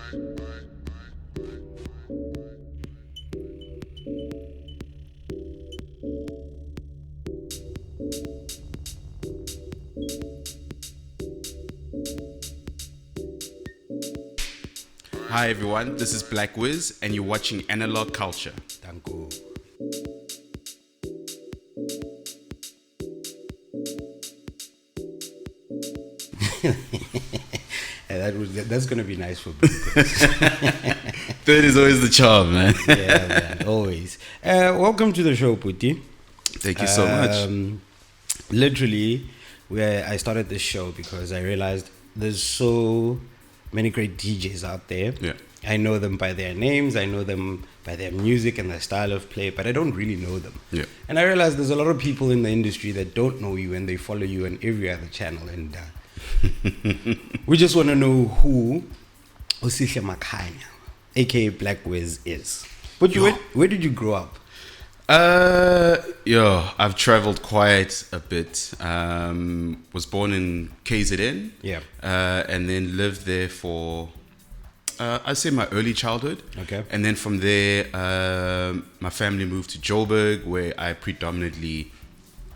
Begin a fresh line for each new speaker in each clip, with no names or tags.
Hi everyone, this is Black Wiz and you're watching Analogue Culture.
Thank you. That's gonna be nice for me.
Third is always the charm, man.
Yeah, man, always. Welcome to the show, Puti.
Thank you so much.
Literally, where I started this show because I realized there's so many great DJs out there.
Yeah.
I know them by their names, I know them by their music and their style of play, but I don't really know them.
Yeah.
And I realized there's a lot of people in the industry that don't know you and they follow you on every other channel. And we just want to know who Osihle Makhanya, aka Black Wiz, is. But where did you grow up?
I've traveled quite a bit. Was born in KZN.
Yeah.
And then lived there for I'd say my early childhood.
Okay.
And then from there, my family moved to Joburg, where I predominantly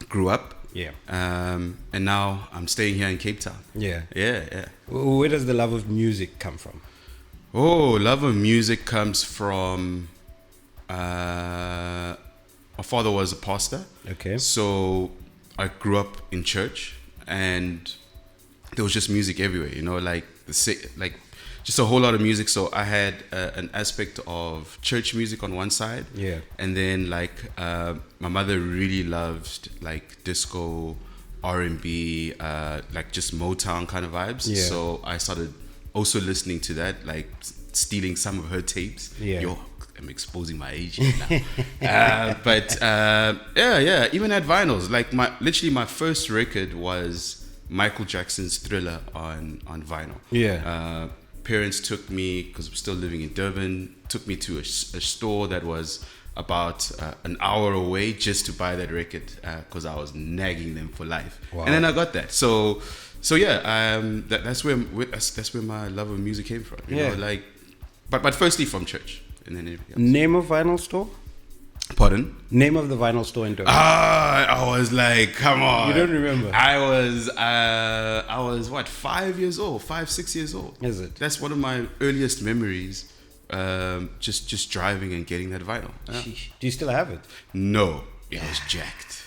grew up.
Yeah.
And now I'm staying here in Cape Town.
Yeah.
Yeah.
Where does the love of music come from?
Oh, love of music comes from my father was a pastor.
Okay.
So I grew up in church and there was just music everywhere, like just a whole lot of music. So I had an aspect of church music on one side.
Yeah.
And then my mother really loved like disco, R&B, like just Motown kind of vibes.
Yeah.
So I started also listening to that, like stealing some of her tapes.
Yeah.
I'm exposing my age here now. Even at vinyls. Like my first record was Michael Jackson's Thriller on vinyl.
Yeah.
Parents took me, because I'm still living in Durban, took me to a store that was about an hour away just to buy that record because I was nagging them for life.
Wow.
And then I got that. So yeah, that's where my love of music came from. You know, but firstly from church. And then everything else.
Name of vinyl store?
Pardon?
Name of the vinyl store in Durban.
I was like, come on.
You don't remember?
I was what, 5 years old, 6 years old.
Is it?
That's one of my earliest memories. Just driving and getting that vinyl. Yeah.
Do you still have it?
No, it was jacked.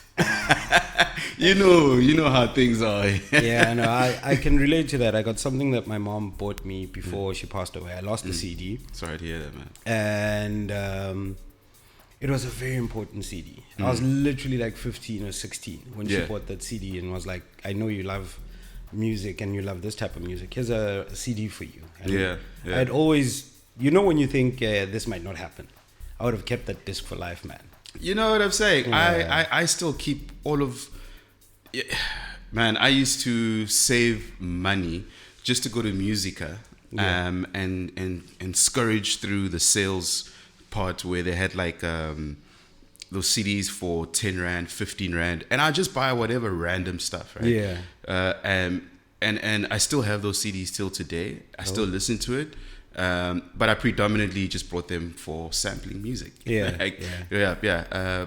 you know how things are.
Yeah, I know. I can relate to that. I got something that my mom bought me before she passed away. I lost the CD.
Sorry to hear that, man.
And it was a very important CD. I was literally like 15 or 16 when she bought that CD and was like, I know you love music and you love this type of music. Here's a CD for you. And I'd always, when you think this might not happen, I would have kept that disc for life, man.
You know what I'm saying?
Yeah.
I still keep all of... Man, I used to save money just to go to Musica and scourge through the sales part where they had like those CDs for 10 Rand, 15 Rand. And I just buy whatever random stuff, right?
Yeah.
And I still have those CDs till today. I still listen to it. But I predominantly just brought them for sampling music.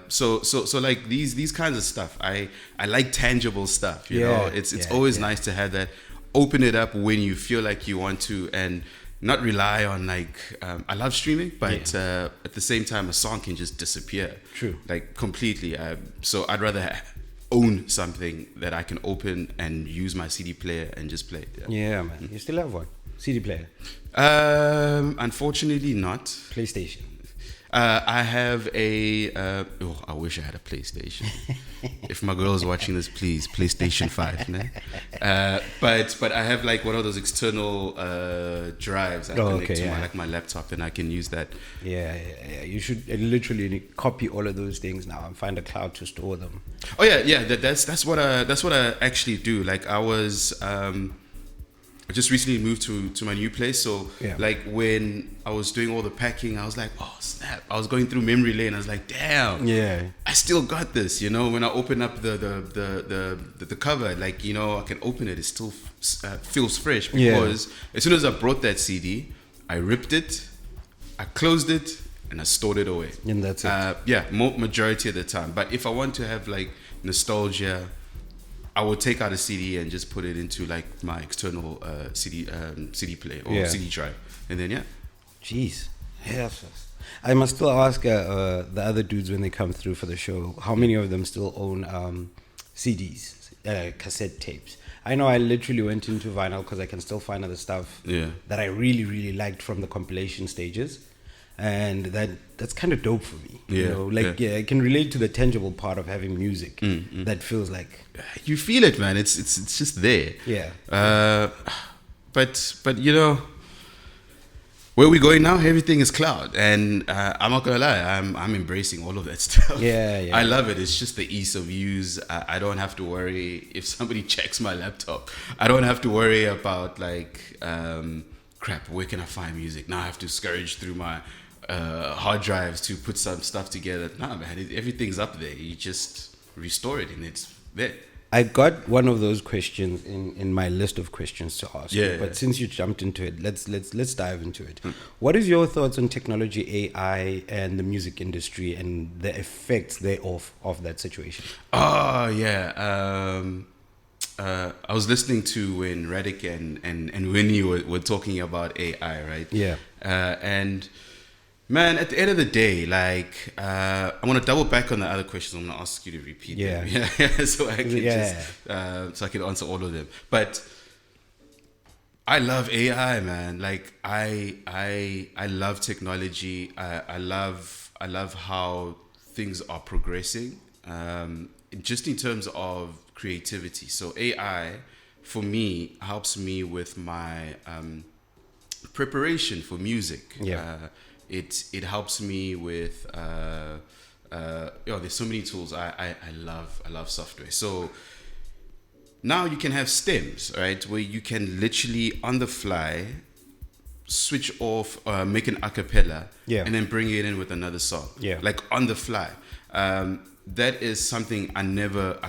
So like these kinds of stuff, I like tangible stuff. You know, it's always nice to have that. Open it up when you feel like you want to, and not rely on I love streaming, but at the same time, a song can just disappear.
True. Like
completely. So I'd rather own something that I can open and use my CD player and just play it.
Yeah, man. You still have one? CD player?
Unfortunately not.
PlayStation?
I have a I wish I had a PlayStation. If my girl is watching this, please, PlayStation 5, man. But I have like one of those external drives I connect to my laptop, and I can use that.
Yeah. You should literally copy all of those things now and find a cloud to store them.
Oh yeah. That's what I actually do. Like I just recently moved to my new place, so like when I was doing all the packing, I was like, oh snap! I was going through memory lane. I was like, damn, I still got this. When I open up the cover, like I can open it. It still feels fresh because as soon as I brought that CD, I ripped it, I closed it, and I stored it away.
And that's it.
Yeah, majority of the time. But if I want to have like nostalgia, I would take out a CD and just put it into like my external CD player or CD drive, and then
Jeez, yes. I must still ask the other dudes when they come through for the show, how many of them still own CDs, cassette tapes? I know I literally went into vinyl because I can still find other stuff that I really, really liked from the compilation stages. And that's kind of dope for me. You know, like, I can relate to the tangible part of having music that feels like...
You feel it, man. It's just there.
Yeah.
But you know, where we're going now, everything is cloud. And I'm not going to lie, I'm embracing all of that stuff.
Yeah.
I love it. It's just the ease of use. I don't have to worry if somebody checks my laptop. I don't have to worry about like, crap, where can I find music? Now I have to scrounge through my hard drives to put some stuff together. Nah, man, everything's up there. You just restore it and it's there.
I got one of those questions in my list of questions to ask you, but since you jumped into it, let's dive into it. What is your thoughts on technology, AI, and the music industry and the effects thereof of that situation?
Oh yeah. I was listening to when Radic and Winnie were talking about AI, right?
Yeah.
And man, at the end of the day, like, I want to double back on the other questions. I'm going to ask you to repeat them. Yeah. So I can so I can answer all of them. But I love AI, man. Like, I love technology. I love how things are progressing. Just in terms of creativity. So AI, for me, helps me with my preparation for music. It helps me with there's so many tools. I love software. So now you can have stems, right, where you can literally on the fly switch off, make an a cappella, and then bring it in with another song, like on the fly. That is something I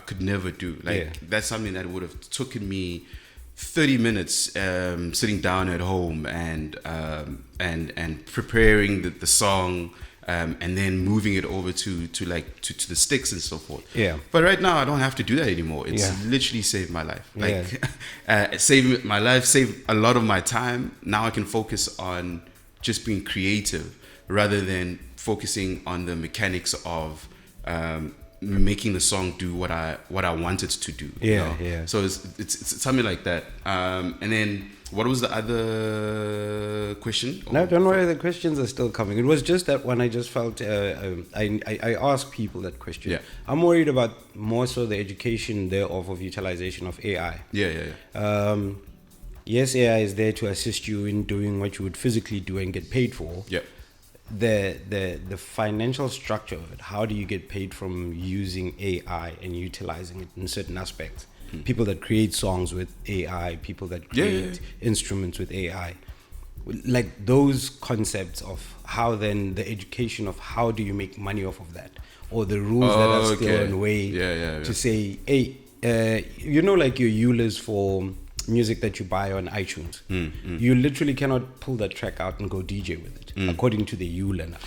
could never do. Like that's something that would have taken me 30 minutes sitting down at home and preparing the song, and then moving it over to the sticks and so forth. But right now I don't have to do that anymore. It's literally saved my life. Like saved my life, saved a lot of my time. Now I can focus on just being creative rather than focusing on the mechanics of making the song do what I want it to do. So it's something like that. And then what was the other question?
No, don't worry, the questions are still coming. It was just that one I just felt I ask people that question. I'm worried about more so the education thereof of utilization of AI. Yes, AI is there to assist you in doing what you would physically do and get paid for. The financial structure of it, how do you get paid from using AI and utilizing it in certain aspects? People that create songs with AI, people that create instruments with AI, like those concepts of how then the education of how do you make money off of that, or the rules that are still in way to say, hey, like your EULAs for music that you buy on iTunes, you literally cannot pull that track out and go DJ with it, according to the EULA now.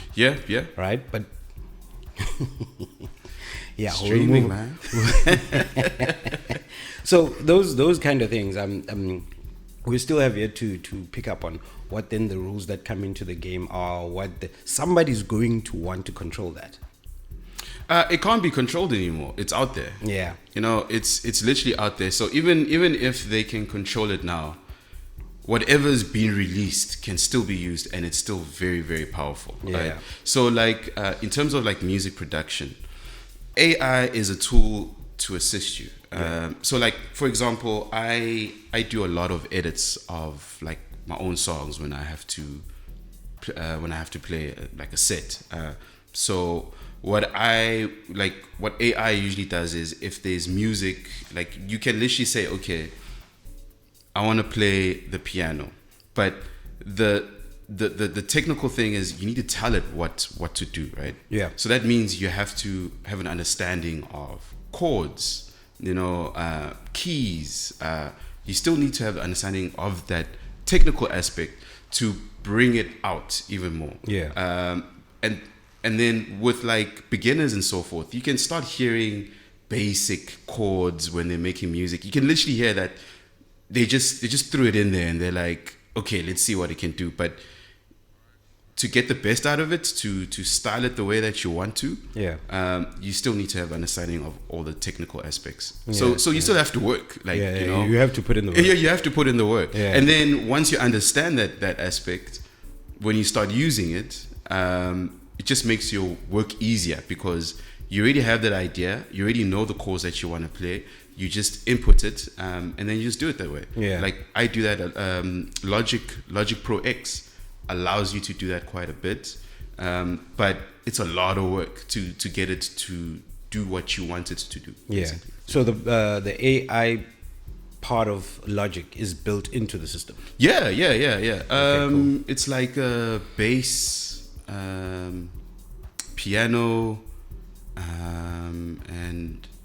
Right? But
streaming, man.
So those kind of things, we still have yet to pick up on what then the rules that come into the game are. Somebody's going to want to control that.
It can't be controlled anymore. It's out there. It's literally out there. So even if they can control it now, whatever's being released can still be used, and it's still very, very powerful. Right? So like in terms of like music production, AI is a tool to assist you. So like, for example, I do a lot of edits of like my own songs when I have to play like a set. So what AI usually does is, if there's music, like you can literally say, okay, I want to play the piano, but the technical thing is you need to tell it what to do, right? So that means you have to have an understanding of chords, keys. You still need to have an understanding of that technical aspect to bring it out even more.
Yeah.
And then with like beginners and so forth, you can start hearing basic chords when they're making music. You can literally hear that they just threw it in there and they're like, okay, let's see what it can do. But to get the best out of it, to style it the way that you want to, you still need to have understanding of all the technical aspects. So you still have to work, like you know,
you have to put in the work.
Yeah, you have to put in the work. Yeah. And then once you understand that aspect, when you start using it, it just makes your work easier because you already have that idea. You already know the chords that you want to play. You just input it, and then you just do it that way.
Yeah.
Like I do that. Logic Pro X allows you to do that quite a bit, but it's a lot of work to get it to do what you want it to do. Basically.
So the AI part of Logic is built into the system.
Yeah.
Cool.
It's like a bass, piano,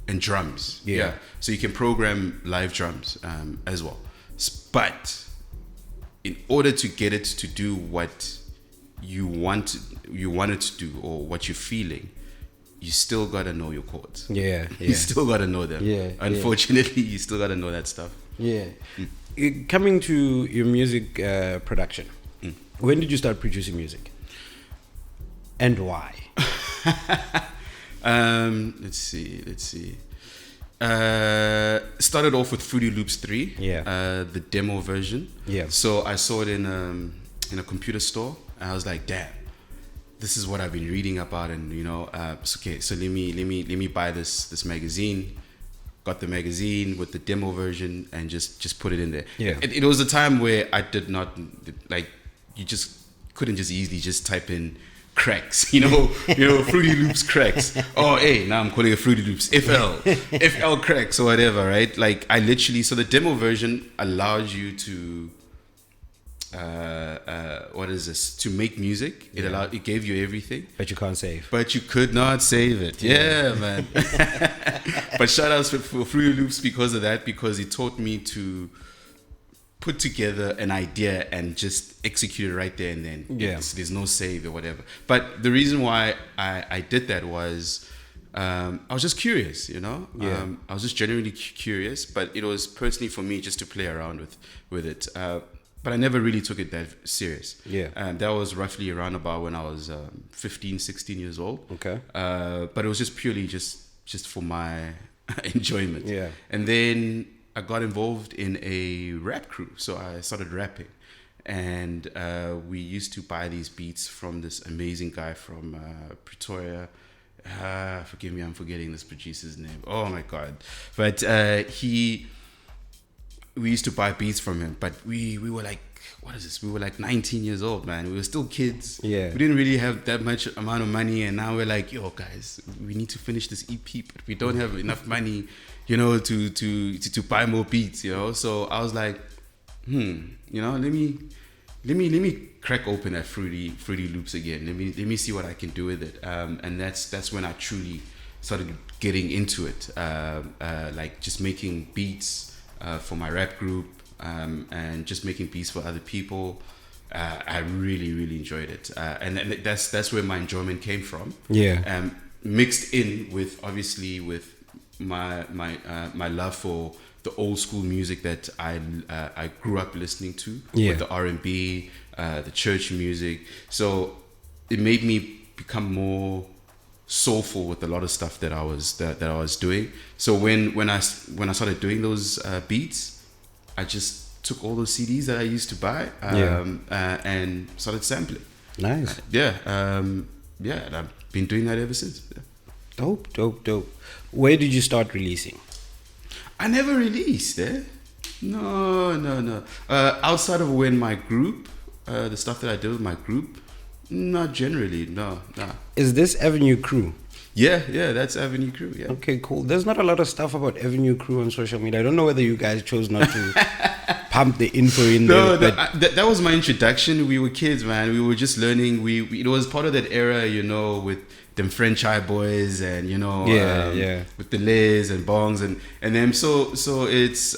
and drums. Yeah. So you can program live drums as well. But in order to get it to do what you want it to do or what you're feeling, you still gotta know your chords.
Yeah.
You still gotta know them.
Yeah.
Unfortunately, you still gotta know that stuff.
Yeah. Coming to your music production, when did you start producing music? And why?
Let's see. Started off with Fruity Loops 3.
Yeah.
The demo version.
Yeah.
So I saw it in a computer store, and I was like, damn, this is what I've been reading about, and you know, okay, so let me buy this magazine. Got the magazine with the demo version and just put it in there.
Yeah.
It was a time where I did not like, you just couldn't just easily just type in cracks, you know, Fruity Loops cracks. Oh, hey, now I'm calling it Fruity Loops FL cracks or whatever, right? Like I literally, so the demo version allows you to, what is this? To make music. It gave you everything.
But you can't save.
But you could not save it. Yeah, man. But shout outs for Fruity Loops because of that, because it taught me to put together an idea and just execute it right there and then.
Yeah.
There's no save or whatever. But the reason why I did that was I was just curious, you know?
Yeah.
I was just genuinely curious, but it was personally for me just to play around with it. But I never really took it that serious.
Yeah.
That was roughly around about when I was 15, 16 years old.
Okay.
But it was just purely just for my enjoyment.
Yeah.
And then I got involved in a rap crew. So I started rapping. And we used to buy these beats from this amazing guy from Pretoria. Forgive me, I'm forgetting this producer's name. Oh my God. But we used to buy beats from him, but we were like, what is this? We were like 19 years old, man. We were still kids.
Yeah.
We didn't really have that much amount of money, and now we're like, yo, guys, we need to finish this EP, but we don't have enough money, you know, to buy more beats, you know. So I was like, you know, let me crack open that Fruity Loops again. Let me see what I can do with it. And that's when I truly started getting into it, like just making beats for my rap group, and just making beats for other people. I really, really enjoyed it, and that's where my enjoyment came from.
Yeah.
Mixed in with obviously with my love for the old school music that I grew up listening to, with the R&B, the church music. So it made me become more soulful with a lot of stuff that I was doing. So when I started doing those beats, I just took all those CDs that I used to buy, and started sampling.
Nice.
And I've been doing that ever since. Yeah.
Dope. Where did you start releasing?
I never released, No. Outside of when my group, the stuff that I did with my group, not generally, no.
Is this Avenue Crew?
Yeah, that's Avenue Crew, yeah.
Okay, cool. There's not a lot of stuff about Avenue Crew on social media. I don't know whether you guys chose not to pump the info in there.
That was my introduction. We were kids, man. We were just learning. It was part of that era, you know, with them French Eye Boys and, you know, with the Liz and Bongs and them. So it's,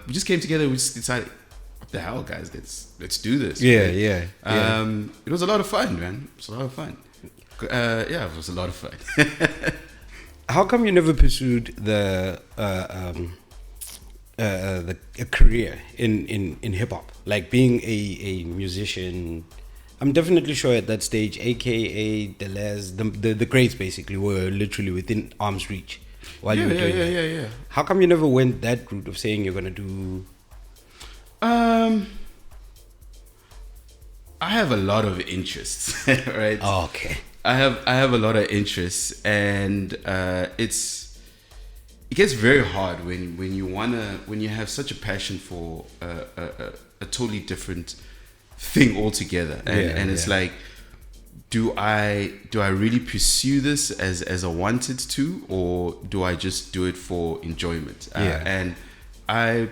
we just came together. We just decided, what the hell, guys? Let's do this.
Yeah,
right?
yeah.
It was a lot of fun, man. It was a lot of fun. Yeah, it was a lot of fun.
How come you never pursued a career in hip hop, like being a musician? I'm definitely sure at that stage, AKA the greats basically were literally within arm's reach while you were doing that.
Yeah.
How come you never went that route of saying you're gonna do?
I have a lot of interests, right?
Oh, okay.
I have a lot of interests, and it gets very hard when you have such a passion for a totally different thing altogether, and it's like, do I really pursue this as I wanted to, or do I just do it for enjoyment? And I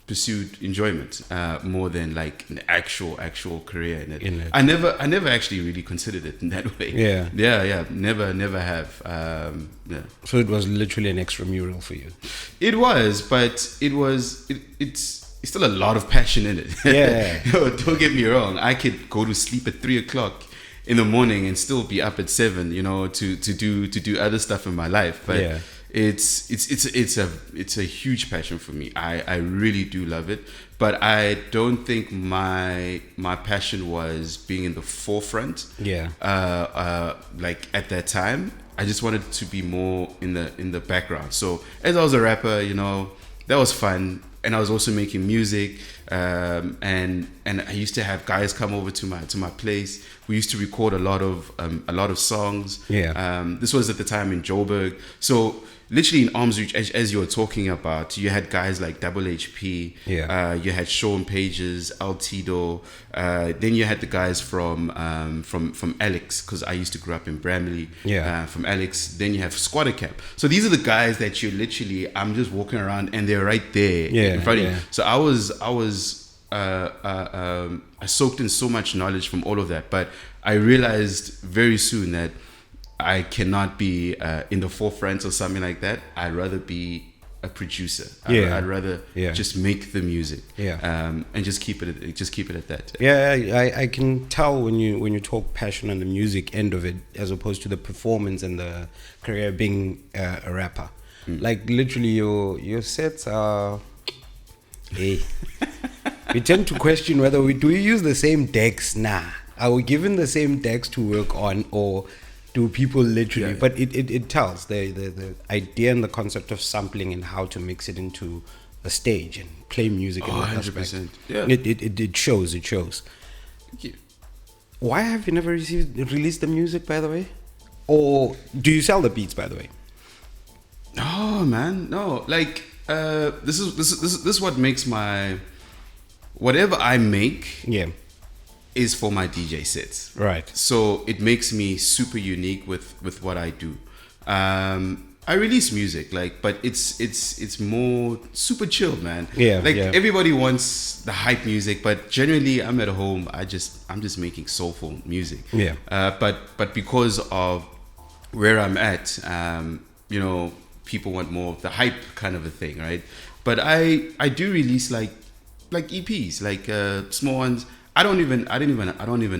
pursued enjoyment more than like an actual career in it. I never actually really considered it in that way. Never have.
So it was literally an extramural for you.
It was, but it's still a lot of passion in it.
Yeah.
Don't get me wrong. I could go to sleep at 3:00 in the morning and still be up at 7, to do other stuff in my life. But it's a huge passion for me. I really do love it. But I don't think my passion was being in the forefront.
Yeah.
Like at that time, I just wanted to be more in the background. So as I was a rapper, that was fun. And I was also making music, and I used to have guys come over to my place. We used to record a lot of songs. This was at the time in Joburg. So literally in arm's reach, as you were talking about, you had guys like Double HP. You had Sean Pages, Altido. Then you had the guys from Alex, because I used to grow up in Bramley. From Alex. Then you have Squatter Camp. So these are the guys that you literally, I'm just walking around and they're right there in front of you. So I soaked in so much knowledge from all of that, but I realized very soon that I cannot be in the forefront or something like that. I'd rather be a producer. I'd rather just make the music. And just keep it at that.
I can tell when you talk passion on the music end of it, as opposed to the performance and the career being a rapper. Like literally your sets are. Hey, we tend to question whether do we use the same decks? Nah, are we given the same decks to work on, or do people literally? But it tells the idea and the concept of sampling and how to mix it into a stage and play music.
100%. Yeah,
it shows.
Thank you.
Why have you never released the music, by the way? Or do you sell the beats, by the way?
Oh man, no. Like this is what makes whatever I make. Is for my DJ sets.
Right.
So it makes me super unique with what I do. I release music, but it's more super chill, man. Everybody wants the hype music, but generally I'm at home. I'm just making soulful music. But because of where I'm at, people want more of the hype kind of a thing, right? But I do release like EPs, small ones. I don't even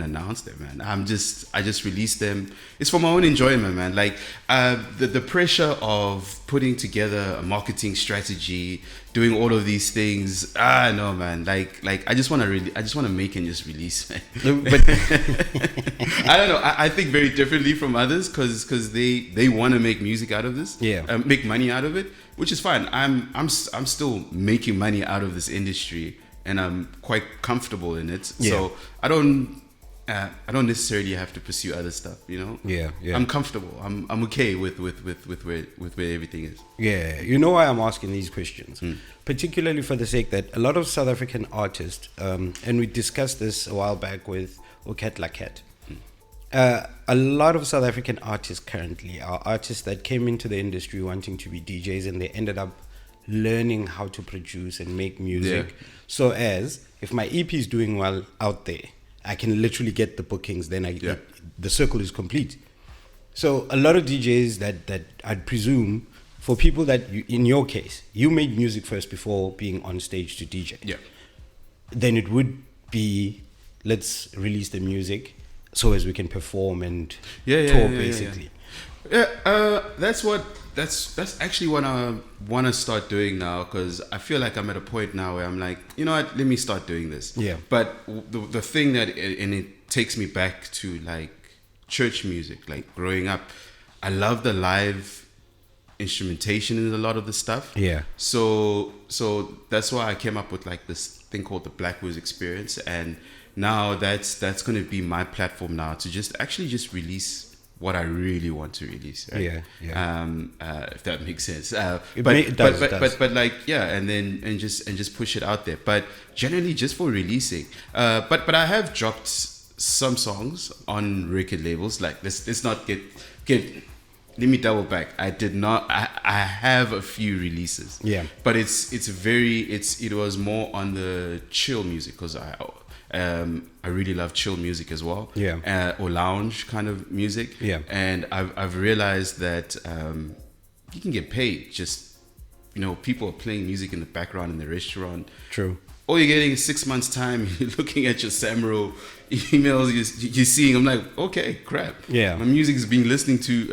announce them, man. I just release them. It's for my own enjoyment, man. The pressure of putting together a marketing strategy, doing all of these things. No, man. I just want to make and just release, man. But I don't know. I think very differently from others because they want to make music out of this. Make money out of it, which is fine. I'm still making money out of this industry. And I'm quite comfortable in it, so I don't necessarily have to pursue other stuff, I'm comfortable. I'm okay with where everything is.
You know why I'm asking these questions, particularly for the sake that a lot of South African artists, and we discussed this a while back with Okat Laket. A lot of South African artists currently are artists that came into the industry wanting to be DJs, and they ended up learning how to produce and make music. So as if my EP is doing well out there, I can literally get the bookings, then the circle is complete. So a lot of DJs that I'd presume, for people that in your case, you made music first before being on stage to DJ. then it would be, let's release the music so as we can perform and tour, basically.
That's actually what I want to start doing now, because I feel like I'm at a point now where I'm like, you know what, let me start doing this.
Yeah.
But the thing that, and it takes me back to like church music, like growing up, I love the live instrumentation in a lot of the stuff.
Yeah.
So that's why I came up with like this thing called the Black Wiz Experience, and now that's going to be my platform now to just release what I really want to release. Right? If that makes sense. But like, and just push it out there. But generally just for releasing. But I have dropped some songs on record labels. Like let's not get. Let me double back. I did not. I have a few releases.
Yeah.
But it was more on the chill music, because I really love chill music as well.
Yeah.
Or lounge kind of music.
Yeah.
And I've realized that you can get paid. Just, people are playing music in the background in the restaurant.
True.
All you're getting is 6 months' time. You're looking at your Samro emails. You're seeing. I'm like, okay, crap.
Yeah.
My music is being listened to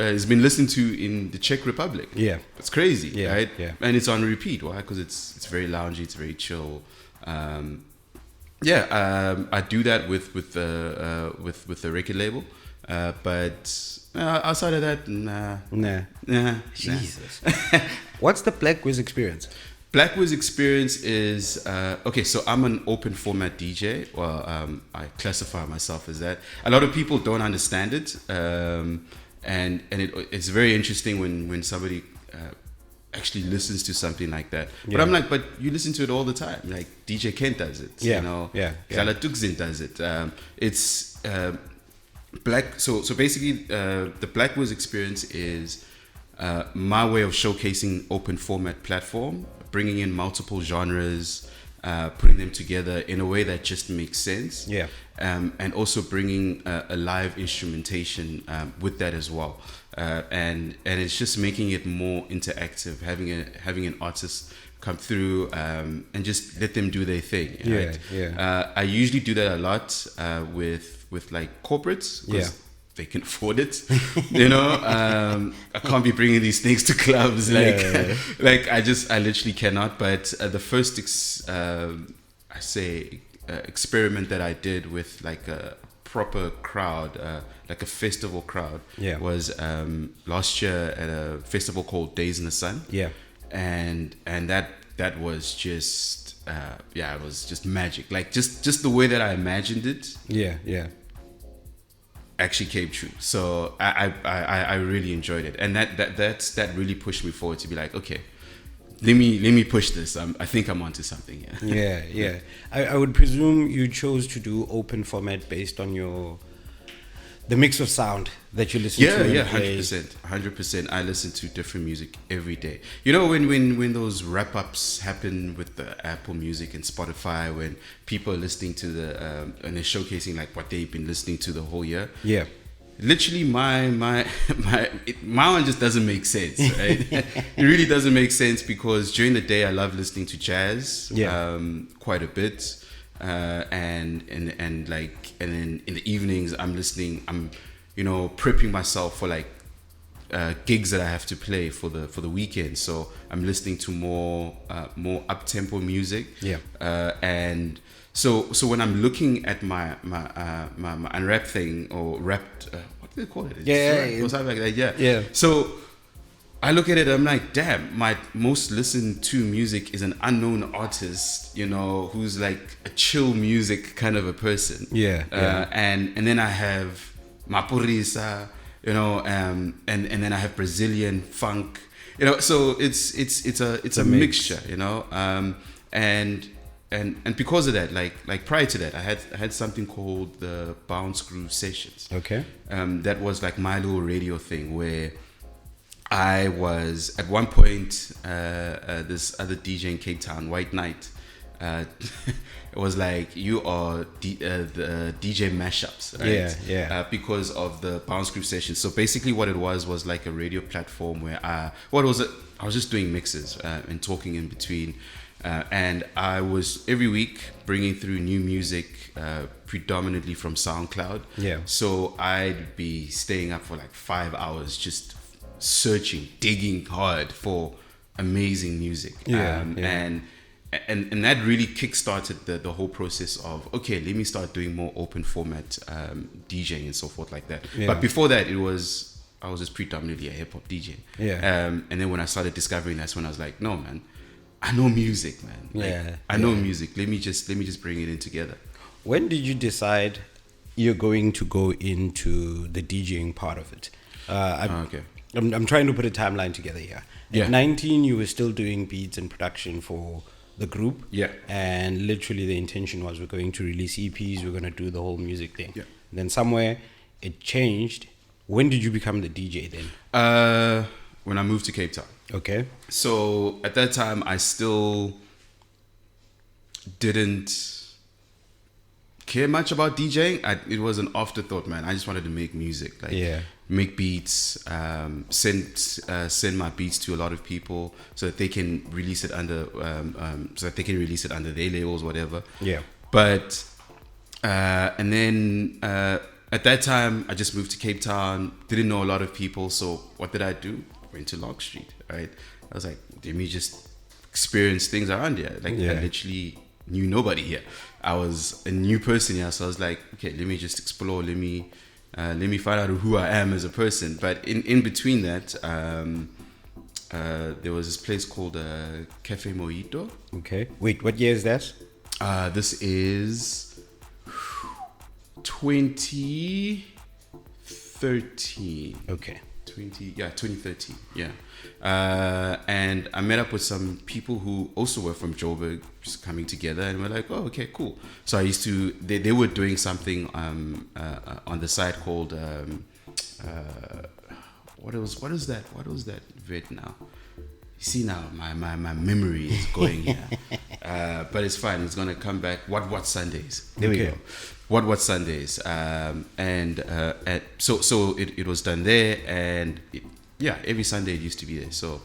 in the Czech Republic.
Yeah.
It's crazy,
Yeah.
right?
Yeah.
And it's on repeat. Why? Because it's very loungy. It's very chill. I do that with the record label, but outside of that, nah.
Jesus. What's the Black Wiz Experience?
Black Wiz Experience is okay. So I'm an open format DJ. Well, I classify myself as that. A lot of people don't understand it, and it's very interesting when somebody actually listens to something like that. But I'm like, but you listen to it all the time. Like DJ Kent does it. Kala Tukzin does it. It's black. So basically, the Black Wiz Experience is my way of showcasing open format platform, bringing in multiple genres, putting them together in a way that just makes sense.
Yeah.
And also bringing a live instrumentation with that as well. And it's just making it more interactive, having an artist come through and just let them do their thing. Right? I usually do that a lot with like corporates.
Yeah.
They can afford it, I can't be bringing these things to clubs. Like I literally cannot. But the first experiment that I did with like a proper crowd, like a festival crowd, was last year at a festival called Days in the Sun. And that was just it was just magic. Like just the way that I imagined it. Actually came true. So I really enjoyed it, and that really pushed me forward to be like, okay, let me push this. I think I'm onto something.
I would presume you chose to do open format based on the mix of sound that you listen to.
100%. I listen to different music every day. When those wrap ups happen with the Apple Music and Spotify, when people are listening to and they're showcasing like what they've been listening to the whole year. Literally my one just doesn't make sense, right? It really doesn't make sense, because during the day I love listening to jazz quite a bit. And then in the evenings I'm prepping myself for like gigs that I have to play for the weekend, so I'm listening to more up tempo music, and so when I'm looking at my unwrapped thing, or wrapped, what do they call it? Or something like that. So I look at it, I'm like, damn, my most listened to music is an unknown artist, who's like a chill music kind of a person. And then I have Mapurisa, and then I have Brazilian funk, so it's a mixture, and because of that, like prior to that, I had something called the Bounce Groove Sessions. That was like my little radio thing, where I was at one point this other DJ in Cape Town, White Knight. It was like, you are the DJ mashups, right? Because of the Bounce Groove Sessions. So basically, what it was like a radio platform where I was just doing mixes and talking in between. And I was every week bringing through new music, predominantly from SoundCloud.
Yeah.
So I'd be staying up for like 5 hours just searching, digging hard for amazing music. And that really kickstarted the whole process of, okay, let me start doing more open format DJing and so forth like that.
Yeah.
But before that, I was just predominantly a hip hop DJ.
Yeah.
And then when I started discovering, that's when I was like, no, man, I know music, man. Like,
Yeah.
I know music. Let me just bring it in together.
When did you decide you're going to go into the DJing part of it?
Okay.
I'm trying to put a timeline together here. At 19, you were still doing beats and production for the group.
Yeah.
And literally the intention was we're going to release EPs, we're going to do the whole music thing.
Yeah.
And then somewhere it changed. When did you become the DJ then?
When I moved to Cape Town.
Okay.
So at that time, I still didn't care much about DJing. It was an afterthought, man. I just wanted to make music, like make beats, send my beats to a lot of people so that they can release it under their labels, whatever.
Yeah.
But and then at that time, I just moved to Cape Town. Didn't know a lot of people, so what did I do? Went to Log Street, right? I was like, let me just experience things around here. Like I literally knew nobody here. I was a new person here, so I was like, okay, let me just explore. Let me find out who I am as a person. But in between that, there was this place called Cafe Mojito.
Okay. Wait, what year is that?
This is 2013.
Okay.
2013. Yeah. And I met up with some people who also were from Joburg, just coming together, and we're like, oh, okay, cool. So I used to, they were doing something on the side called what is that event now? You see now, my memory is going here. But it's fine. It's gonna come back. What Sundays? There we go. What Sundays? So it was done there, and every Sunday it used to be there. So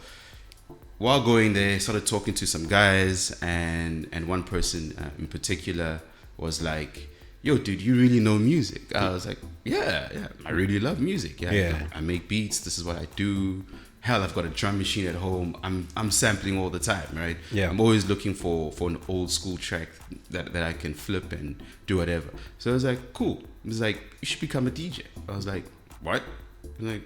while going there, I started talking to some guys, and one person in particular was like, yo, dude, you really know music? I was like, yeah, I really love music. I make beats. This is what I do. Hell, I've got a drum machine at home. I'm sampling all the time, right? Yeah. I'm always looking for an old school track that I can flip and do whatever. So I was like, cool. It was like, you should become a DJ. I was like, what? I was like,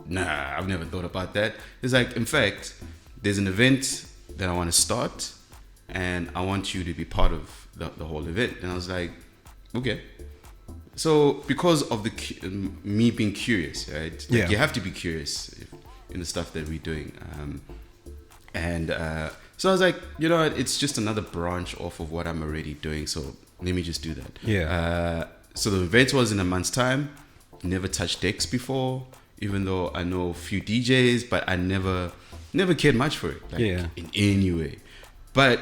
nah, I've never thought about that. It's like, in fact, there's an event that I want to start, and I want you to be part of the whole event. And I was like, okay. So because of me being curious, right? Like you have to be curious in the stuff that we're doing. So I was like, you know what? It's just another branch off of what I'm already doing. So let me just do that.
Yeah.
So the event was in a month's time. Never touched decks before, even though I know a few DJs, but I never cared much for it, like in any way. But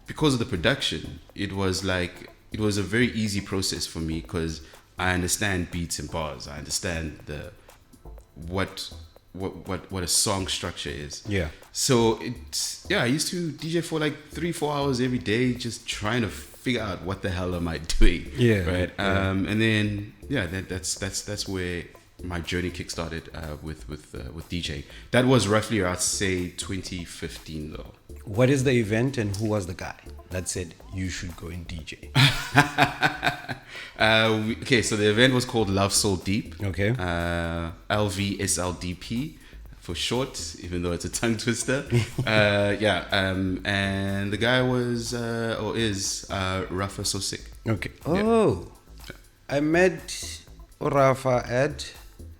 because of the production, it was a very easy process for me because I understand beats and bars. I understand what a song structure is. Yeah. So I used to DJ for like 3-4 hours every day, just trying to figure out what the hell am I doing. Yeah. Right. And then that's where my journey kickstarted with DJing. That was roughly, I'd say, 2015 though.
What is the event and who was the guy that said you should go and DJ?
Okay, so the event was called Love Soul Deep.
Okay.
LVSLDP for short, even though it's a tongue twister. And the guy was is Rafa So Sick.
Okay. Oh, yeah. I met Rafa at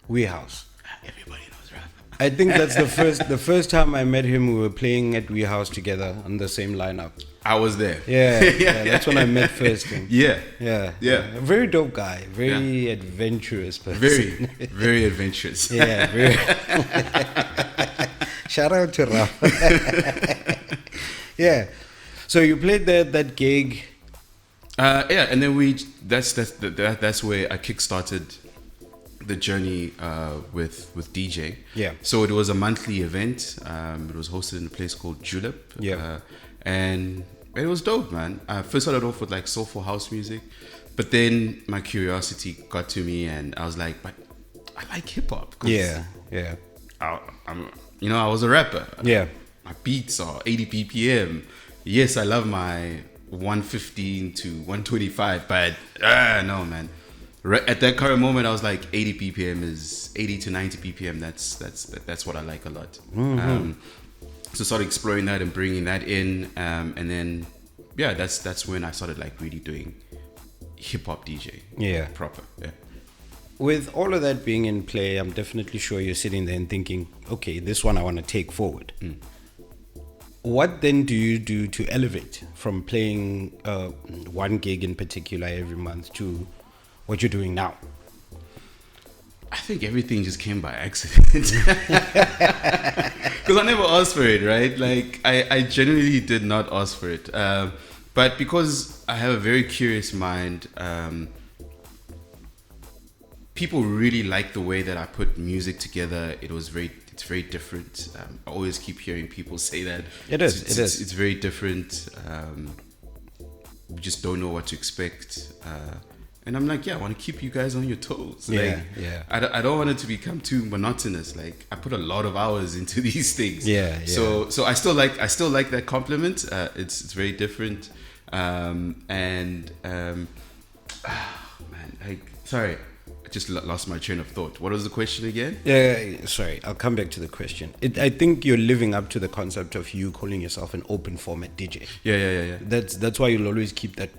Warehouse.
Everybody knows Rafa.
I think that's the first time I met him. We were playing at Warehouse together on the same lineup.
I was there.
Yeah, that's when I met first.
Yeah.
A very dope guy, very adventurous person.
Very adventurous.
Yeah, very. Shout out to Rafa. Yeah. So you played that gig.
And then that's where I kickstarted the journey with DJing.
Yeah.
So it was a monthly event. It was hosted in a place called Julep.
Yeah.
And it was dope, man. I first started off with like soulful house music, but then my curiosity got to me, and I was like, but I like hip hop.
Yeah.
I was a rapper.
Yeah.
My beats are 80 BPM. Yes, I love my 115 to 125, but no, man. At that current moment, I was like 80 BPM is 80 to 90 BPM. That's what I like a lot. So started exploring that and bringing that in, and then that's when I started like really doing hip hop DJ.
Yeah.
Proper. Yeah.
With all of that being in play, I'm definitely sure you're sitting there and thinking, okay, this one I want to take forward. What then do you do to elevate from playing one gig in particular every month to what you're doing now?
I think everything just came by accident. Because I never asked for it, right? Like, I genuinely did not ask for it. But because I have a very curious mind, people really like the way that I put music together. It's very different. I always keep hearing people say that.
It is.
It's very different. We just don't know what to expect. And I'm like, I want to keep you guys on your toes. Like, I don't want it to become too monotonous. Like, I put a lot of hours into these things.
Yeah.
So I still like that compliment. It's very different. Man, sorry, I just lost my train of thought. What was the question again?
Yeah, sorry, I'll come back to the question. I think you're living up to the concept of you calling yourself an open format DJ.
Yeah.
That's why you'll always keep that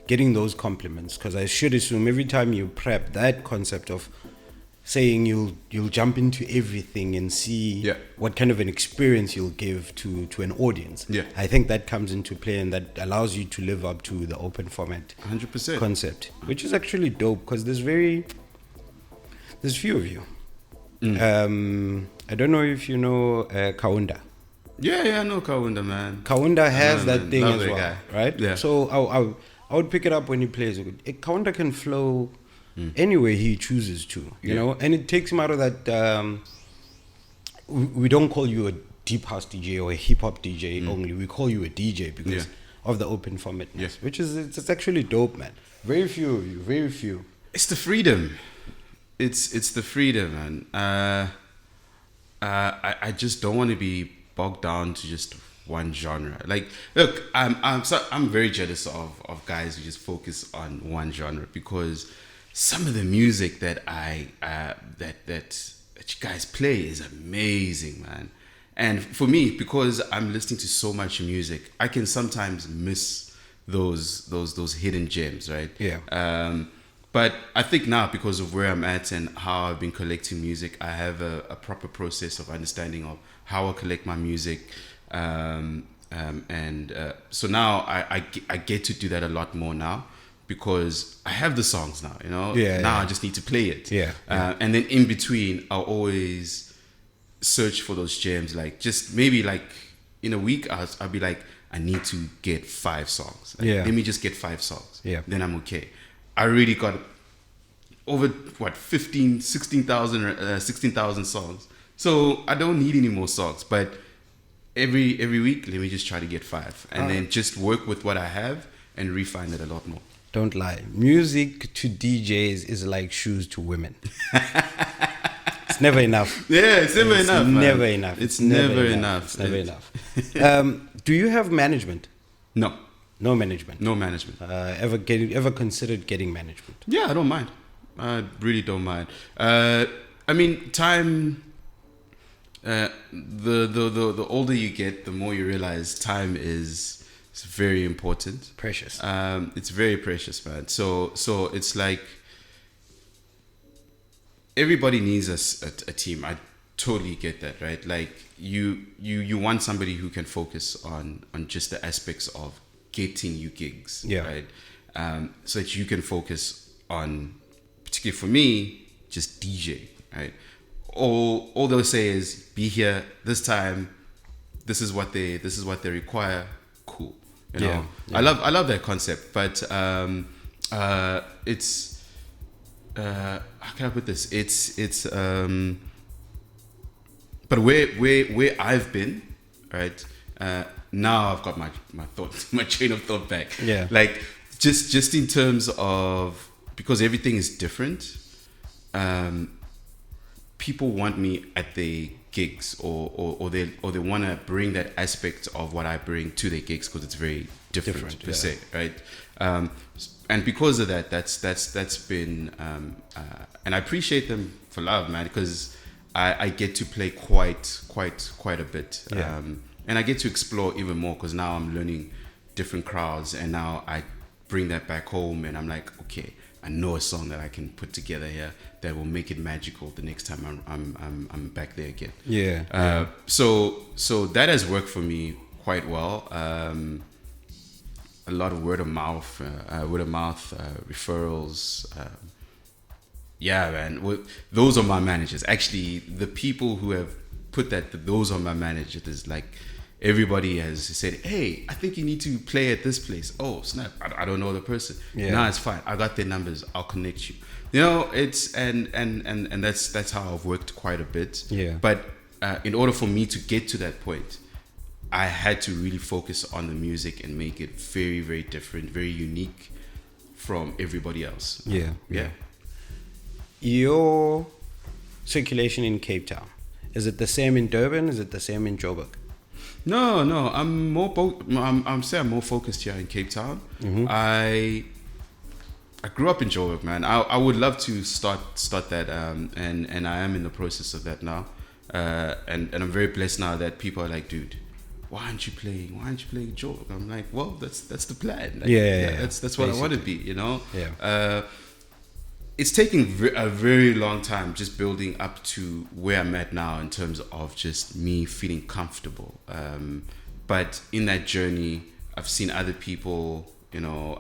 getting those compliments, because I should assume every time you prep that concept of saying you'll jump into everything and see what kind of an experience you'll give to an audience.
Yeah.
I think that comes into play, and that allows you to live up to the open format
100%
concept, which is actually dope, because there's few of you. I don't know if you know Kaunda.
Yeah, I know Kaunda, man.
Kaunda has that thing
Love
as
that
well,
guy.
right?
Yeah.
So I would pick it up when he plays it. Kaunda can flow anywhere he chooses to, you know, and it takes him out of that. We don't call you a deep house DJ or a hip hop DJ only. We call you a DJ because of the open formatness, which is it's actually dope, man. Very few of you, very few.
It's the freedom. It's the freedom, man. I just don't want to be bogged down to just one genre. Like, look, I'm very jealous of guys who just focus on one genre, because some of the music that that you guys play is amazing, man. And for me, because I'm listening to so much music, I can sometimes miss those hidden gems, right?
Yeah.
But I think now, because of where I'm at and how I've been collecting music, I have a proper process of understanding of how I collect my music. So now I get to do that a lot more now, because I have the songs now, you know. I just need to play it. And then in between, I'll always search for those gems. Like, just maybe like in a week, I'll be like, I need to get 5 songs. Like, let me just get 5 songs. Then I'm okay. I really got over 16,000 songs. So I don't need any more songs. But every week, let me just try to get 5, and then just work with what I have and refine it a lot more.
Don't lie. Music to DJs is like shoes to women. It's never enough.
Yeah, it's never enough.
Never enough.
It's never enough.
It's never enough. Do you have management?
No.
No management.
No management.
Ever considered getting management?
Yeah, I don't mind. I really don't mind. I mean, time. The older you get, the more you realize time is very important.
Precious.
It's very precious, man. So it's like everybody needs a team. I totally get that, right? Like you want somebody who can focus on just the aspects of getting you gigs, right? So that you can focus on, particularly for me, just DJ, right? All they'll say is, be here this time. This is what they require. Cool, you know. I love that concept, but it's how can I put this? It's but where I've been, right? Now I've got my thoughts, my chain of thought back.
Yeah.
Like just in terms of, because everything is different. People want me at their gigs, or they want to bring that aspect of what I bring to their gigs, because it's very different per se, right? And because of that, that's been, and I appreciate them for love, man, because I get to play quite a bit, and I get to explore even more, because now I'm learning different crowds, and now I bring that back home, and I'm like, okay, I know a song that I can put together here that will make it magical the next time I'm back there again.
Yeah.
So that has worked for me quite well. A lot of word of mouth, referrals. Yeah, man. Those are my managers. Actually, the people who have put those are my managers. Is like, everybody has said, hey, I think you need to play at this place. Oh, snap. I don't know the person.
Yeah.
Nah, it's fine. I got their numbers. I'll connect you. You know, it's, and that's how I've worked quite a bit.
Yeah.
But in order for me to get to that point, I had to really focus on the music and make it very, very different, very unique from everybody else.
Yeah.
Yeah.
Your circulation in Cape Town, is it the same in Durban? Is it the same in Joburg?
No. I'm more focused here in Cape Town.
Mm-hmm.
I grew up in Joburg, man. I would love to start that, and I am in the process of that now. And I'm very blessed now that people are like, dude, why aren't you playing Joburg? I'm like, well, that's the plan. Like, that's what I want to be, you know.
Yeah.
It's taking a very long time just building up to where I'm at now in terms of just me feeling comfortable. But in that journey, I've seen other people, you know,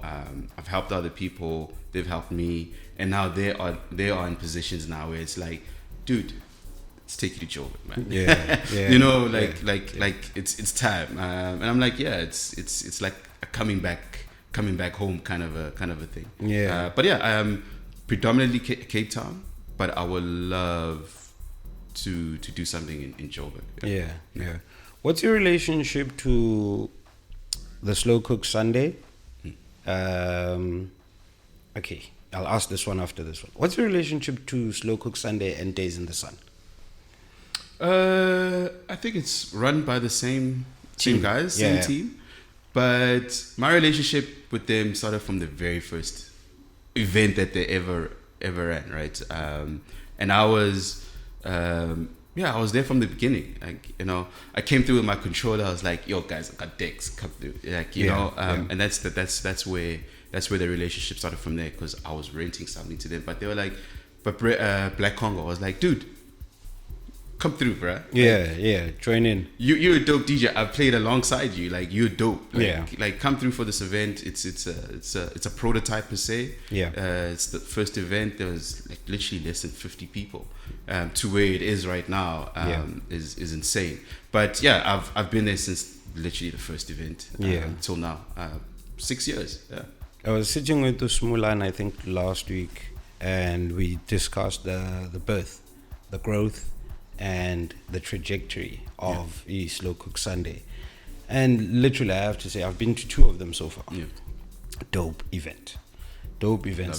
I've helped other people, they've helped me, and now they are in positions now where it's like, dude, let's take you to Joburg, man.
Yeah.
You know, like it's time. And I'm like, yeah, it's like a coming back home kind of a thing.
Yeah.
But yeah, predominantly Cape Town, but I would love to do something in Joburg.
Yeah. What's your relationship to the Slow Cook Sunday? Okay, I'll ask this one after this one. What's your relationship to Slow Cook Sunday and Days in the Sun?
I think it's run by the same guys, same team. But my relationship with them started from the very first event that they ever ran, right? And I was there from the beginning. Like, you know, I came through with my controller. I was like, yo, guys, I got decks, come through. Like, you know, and that's where the relationship started from there, because I was renting something to them. But they were like, Black Congo. I was like, dude, come through, bruh.
Join in.
You're a dope DJ. I've played alongside you. Like, you're dope. Like, like, come through for this event. It's a prototype per se. It's the first event. There was like literally less than 50 people. To where it is right now is insane. But yeah, I've been there since literally the first event till now. 6 years. Yeah.
I was sitting with Usmulan, I think, last week, and we discussed the birth, the growth, and the trajectory of Slow Cook Sunday. And literally, I have to say, I've been to 2 of them so far.
Yeah.
Dope events.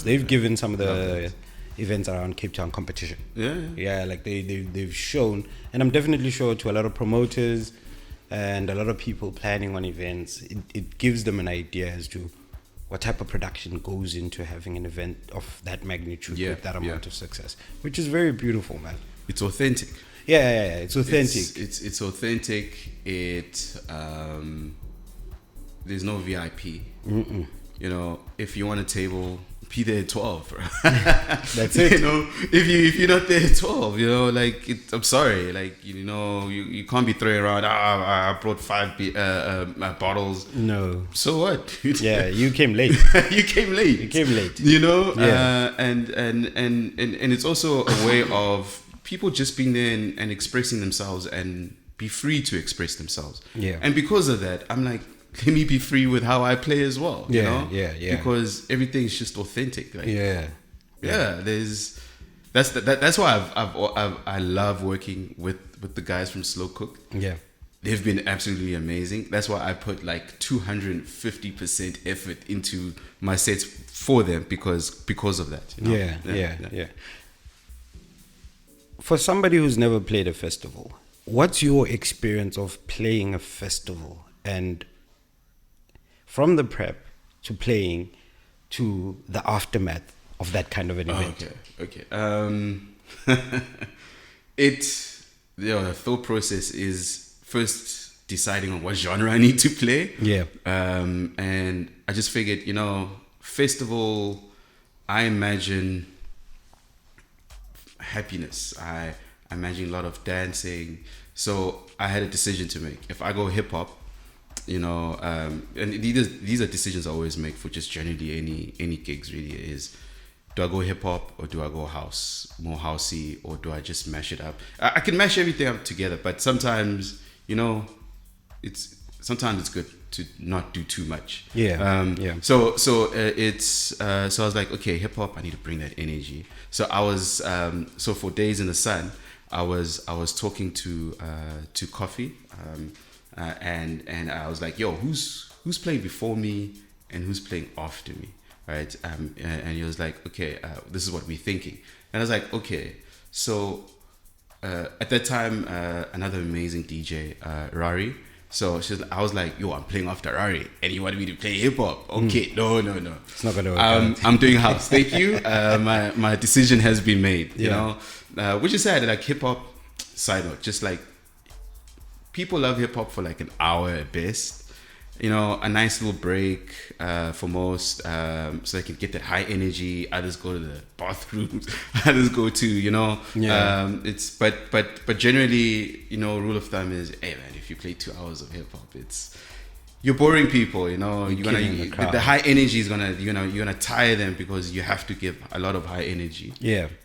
They've given some of the events around Cape Town competition. Yeah, like they've shown, and I'm definitely sure to a lot of promoters and a lot of people planning on events, it gives them an idea as to what type of production goes into having an event of that magnitude with that amount of success, which is very beautiful, man.
It's authentic.
Yeah, it's authentic.
It's authentic. There's no VIP.
Mm-mm.
You know, if you want a table, be there at 12, bro.
That's it.
You know, if you're not there at 12, you know, like, I'm sorry, like, you know, you can't be throwing around, I brought 5 bottles.
No.
So what?
Yeah, you came late.
You came late. You know, and it's also a way of people just being there and expressing themselves and be free to express themselves.
Yeah.
And because of that, I'm like, let me be free with how I play as well. You know?
Yeah.
Because everything is just authentic. Like, That's why I love working with the guys from Slow Cook.
Yeah.
They've been absolutely amazing. That's why I put like 250% effort into my sets for them because of that. You know?
Yeah. For somebody who's never played a festival, what's your experience of playing a festival, and from the prep to playing to the aftermath of that kind of an event?
Okay. The thought process is first deciding on what genre I need to play.
Yeah.
And I just figured, festival, I imagine happiness. I imagine a lot of dancing. So I had a decision to make. If I go hip hop, and these are decisions I always make for just generally any gigs really, is do I go hip hop or do I go house, more housey, or do I just mash it up? I can mash everything up together, but sometimes it's good to not do too much. So I was like, okay, hip hop, I need to bring that energy. So I was so for Days in the Sun, I was talking to Coffee, and I was like, yo, who's playing before me and who's playing after me, right? And he was like, okay, this is what we're thinking. And I was like, okay. So at that time, another amazing DJ, Rari. So I was like, yo, I'm playing after Rari, and you wanted me to play hip hop? Okay, no.
It's not gonna work out.
I'm doing house. Thank you. My decision has been made. You know, which is sad. Like hip hop. Side note, just like people love hip hop for like an hour at best. A nice little break for most, so they can get that high energy. Others go to the bathrooms. Others go to, it's but generally, rule of thumb is, hey man, if you play 2 hours of hip hop, you're boring people. The high energy is you're gonna tire them because you have to give a lot of high energy.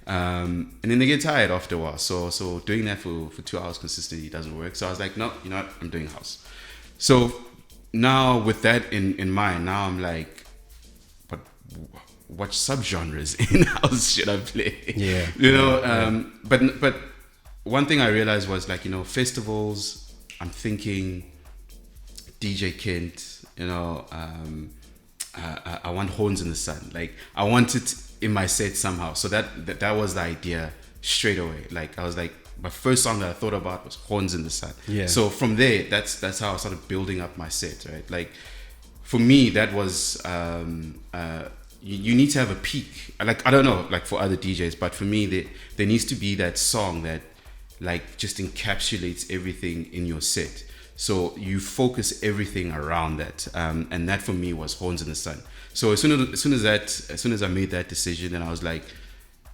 And then they get tired after a while. So doing that for 2 hours consistently doesn't work. So I was like, no, you know what, I'm doing house. So now with that in mind, now I'm like, but what subgenres in house should I play? But one thing I realized was like, festivals, I'm thinking DJ Kent, I want Horns in the Sun. Like I want it in my set somehow. So that was the idea straight away. Like I was like, my first song that I thought about was Horns in the Sun. So from there, that's how I started building up my set, right? Like for me, that was you need to have a peak. Like I don't know, like for other DJs, but for me, there needs to be that song that like just encapsulates everything in your set. So you focus everything around that, and that for me was Horns in the Sun. So as soon as I made that decision, then I was like,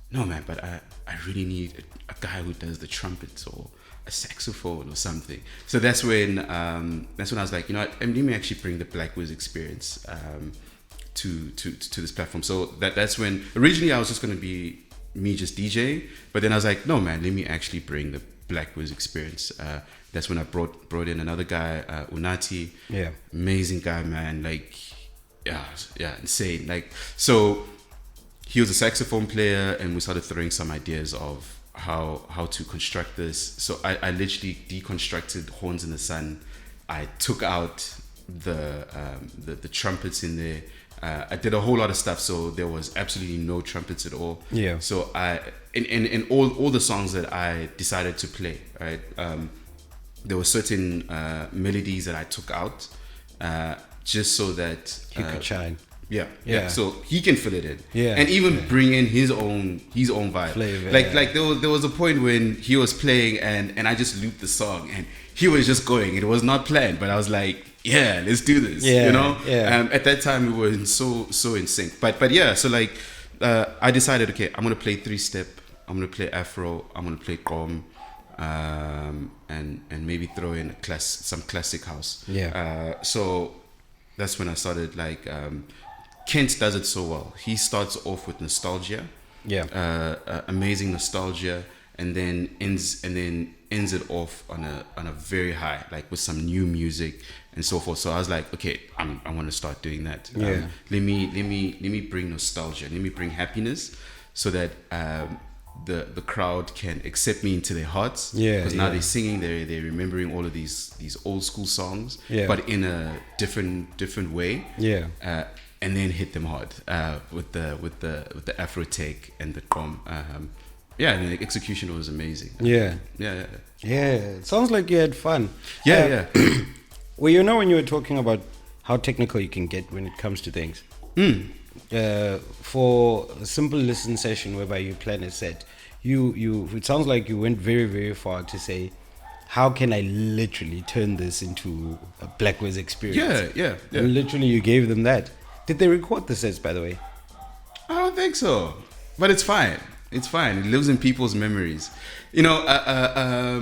no man, but I really need a guy who does the trumpets or a saxophone or something. So that's when I was like, let me actually bring the Black Wiz Experience to this platform. So that's when originally I was just going to be me just DJing, but then I was like, no man, let me actually bring the Black Wiz Experience. That's when I brought in another guy, Unati. Amazing guy, man. Like, insane. Like, so he was a saxophone player, and we started throwing some ideas of how to construct this. So I literally deconstructed Horns in the Sun. I took out the trumpets in there. I did a whole lot of stuff, so there was absolutely no trumpets at all. So in all the songs that I decided to play, right, there were certain melodies that I took out just so that
he could shine.
So he can fill it in, and even bring in his own vibe. Flavor, like there was a point when he was playing and I just looped the song and he was just going. It was not planned, but I was like, yeah, let's do this. At that time we were so in sync. But so like I decided, okay, I'm gonna play 3-step, I'm gonna play Afro, I'm gonna play GQOM, and maybe throw in some classic house. So that's when I started like. Kent does it so well. He starts off with nostalgia, amazing nostalgia, and then ends it off on a very high, like with some new music and so forth. So I was like, okay, I want to start doing that.
Yeah.
Let me bring nostalgia. Let me bring happiness, so that the crowd can accept me into their hearts.
Yeah.
Because now they're singing, they're remembering all of these old school songs, but in a different way.
Yeah.
And then hit them hard with the Afro take and the GQOM. And the execution was amazing.
Yeah.
Yeah.
It sounds like you had fun.
Yeah.
Well, you know, when you were talking about how technical you can get when it comes to things. For a simple listen session whereby you plan a set, it sounds like you went very, very far to say, how can I literally turn this into a Black Wiz experience?
Yeah.
And literally you gave them that. Did they record the sets, by the way?
I don't think so, but it's fine. It's fine. It lives in people's memories. You know, a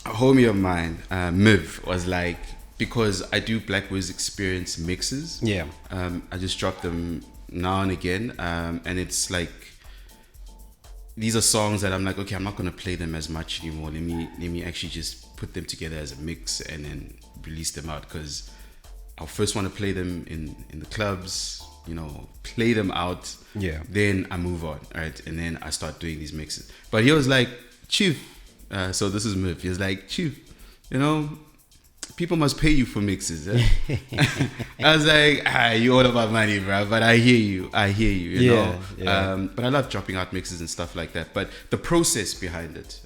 homie of mine, Miv, was like, because I do Black Wiz Experience mixes.
Yeah.
I just drop them now and again, and it's like, these are songs that I'm like, okay, I'm not gonna play them as much anymore. Let me actually just put them together as a mix and then release them out, because I first want to play them in the clubs, you know, play them out.
Yeah.
Then I move on, right? And then I start doing these mixes. But he was like, Chief, so this is Miv. He was like, Chief, you know, people must pay you for mixes. Eh? I was like, you all about money, bro. But I hear you, you know. Yeah. But I love dropping out mixes and stuff like that. But the process behind it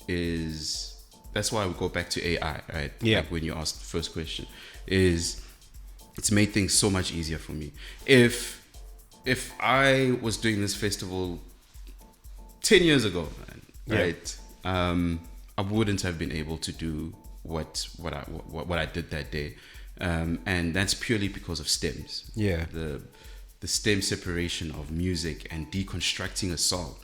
is, that's why we go back to AI, right?
Yeah.
Like when you asked the first question, it's made things so much easier for me. If I was doing this festival 10 years ago, man, right? I wouldn't have been able to do what I did that day, and that's purely because of stems.
Yeah.
The stem separation of music and deconstructing a song,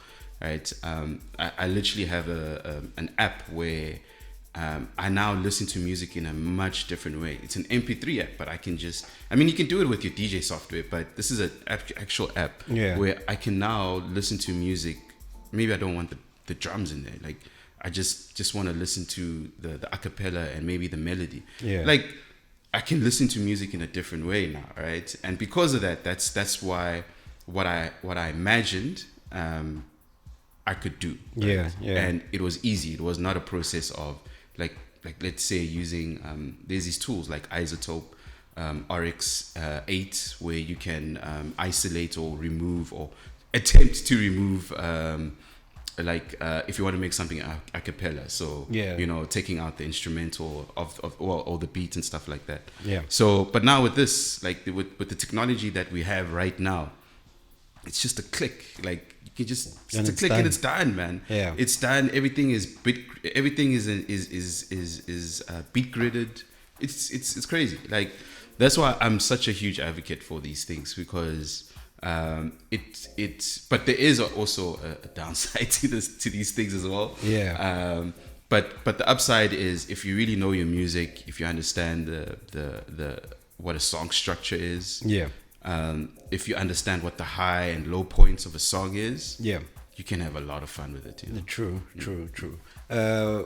right? I literally have an app where I now listen to music in a much different way. It's an MP3 app, but you can do it with your DJ software, but this is an actual app where I can now listen to music. Maybe I don't want the drums in there. Like, I just want to listen to the acapella and maybe the melody.
Yeah.
Like, I can listen to music in a different way now, right? And because of that, that's why what I imagined I could do. Right?
Yeah.
And it was easy. It was not a process of like let's say using there's these tools like Isotope, RX 8, where you can isolate or remove or attempt to remove if you want to make something a cappella, so you know, taking out the instrumental of or the beat and stuff like that. So but now with this, like with the technology that we have right now, it's just a click. Like, you can just a click and it's done, man. It's done. Everything is beat gridded. It's crazy. Like, that's why I'm such a huge advocate for these things, because but there is also a downside to these things as well. But the upside is, if you really know your music, if you understand the what a song structure is, if you understand what the high and low points of a song is, you can have a lot of fun with it. You know?
True.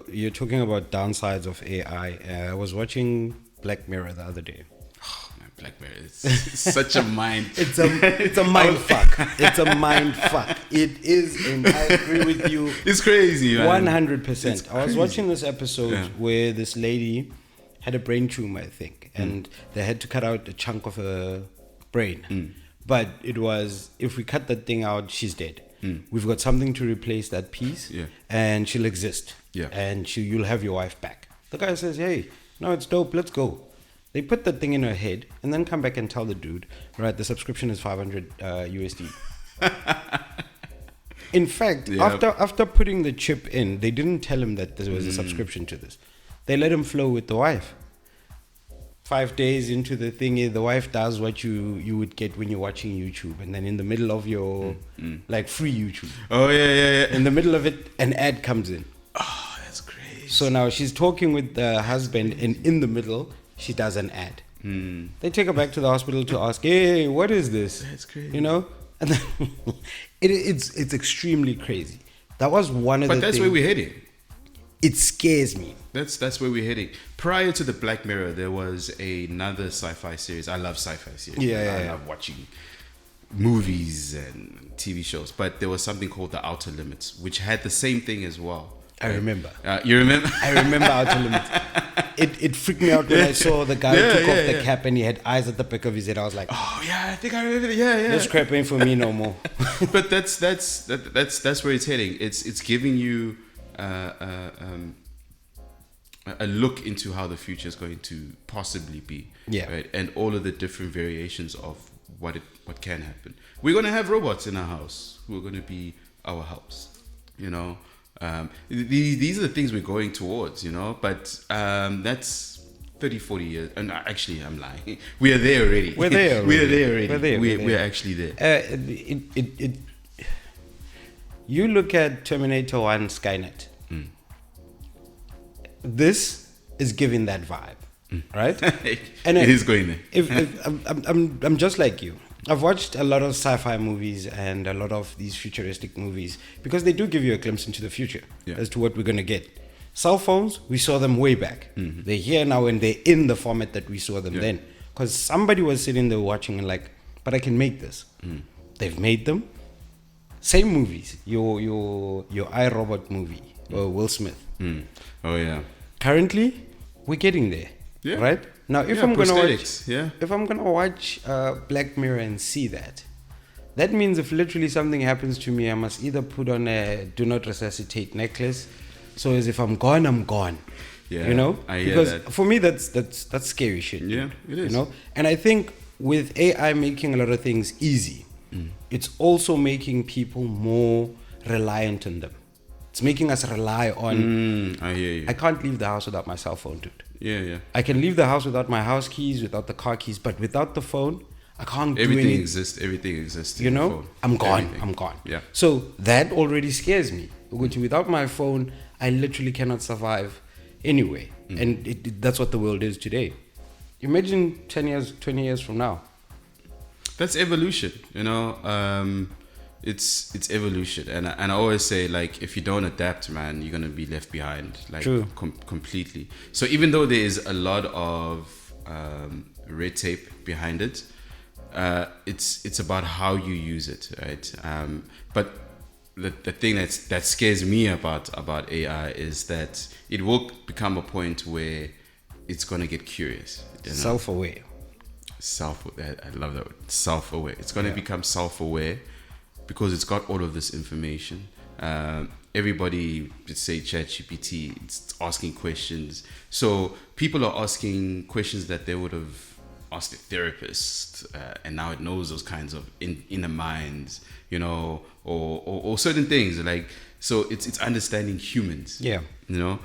You're talking about downsides of AI. I was watching Black Mirror the other day.
Black Mirror, it's such a mind.
It's a mind fuck. It's a mind fuck. It is, and I agree with you.
It's crazy, man.
100%. I was watching this episode where this lady had a brain tumor, I think, and they had to cut out a chunk of her brain. But it was, if we cut that thing out, she's dead. We've got something to replace that piece, and she'll exist. And you'll have your wife back. The guy says, hey, no, it's dope, let's go. They put that thing in her head and then come back and tell the dude, right, the subscription is 500 USD. In fact, after putting the chip in, they didn't tell him that there was a subscription to this. They let him flow with the wife. 5 days into the thingy, the wife does what you would get when you're watching YouTube, and then in the middle of your like free YouTube. In the middle of it, an ad comes in.
Oh, that's crazy.
So now she's talking with the husband, and in the middle, she does an ad. They take her back to the hospital to ask, hey, what is this?
That's crazy.
You know, And then it's extremely crazy. That was one of the
But that's where we're heading.
It scares me.
That's where we're heading. Prior to the Black Mirror, there was another sci-fi series. I love sci-fi series. I love watching movies and TV shows. But there was something called The Outer Limits, which had the same thing as well.
I remember.
You remember?
I remember Outer Limits. It freaked me out when I saw the guy who took off the cap and he had eyes at the back of his head. I was like,
oh yeah, I think I remember that. Yeah.
This crap ain't for me no more.
But that's where it's heading. It's giving you a look into how the future is going to possibly be.
Yeah.
Right. And all of the different variations of what can happen. We're gonna have robots in our house who are gonna be our helps. You know. These are the things we're going towards, you know, but that's 30, 40 years. And actually, I'm lying. We are there already.
We're there already.
We're actually there.
You look at Terminator 1 Skynet. This is giving that vibe, right?
And it is going there.
If I'm just like you. I've watched a lot of sci-fi movies and a lot of these futuristic movies because they do give you a glimpse into the future as to what we're going to get. Cell phones, we saw them way back. They're here now and they're in the format that we saw them then. Because somebody was sitting there watching and like, but I can make this. They've made them. Same movies. Your iRobot movie, Will Smith.
Oh yeah.
Currently, we're getting there. Yeah. Right? Now, if I'm gonna watch Black Mirror and see that, that means if literally something happens to me, I must either put on a do not resuscitate necklace, so as if I'm gone, I'm gone.
Yeah,
you know,
I hear
because
that.
For me, that's scary shit.
Yeah, it is.
You know, and I think with AI making a lot of things easy, it's also making people more reliant on them. It's making us rely on.
I hear you.
I can't leave the house without my cell phone, dude.
Yeah.
I can leave the house without my house keys, without the car keys, but without the phone, I can't
Everything
do anything.
Everything exists.
You know,
phone.
I'm gone.
Everything.
I'm gone.
Yeah.
So that already scares me. Without my phone, I literally cannot survive anyway. And that's what the world is today. Imagine 10 years, 20 years from now.
That's evolution, you know. It's evolution, and I always say, like, if you don't adapt, man, you're gonna be left behind, like, completely. So even though there is a lot of red tape behind it, it's about how you use it, right? But the thing that scares me about AI is that it will become a point where it's gonna get curious, you know?
Self-aware.
I love that word. Self-aware. It's gonna become self-aware. Because it's got all of this information. Everybody, let's say ChatGPT, it's asking questions. So people are asking questions that they would have asked a therapist, and now it knows those kinds of inner minds, you know, or certain things. Like, so it's understanding humans.
Yeah.
You know,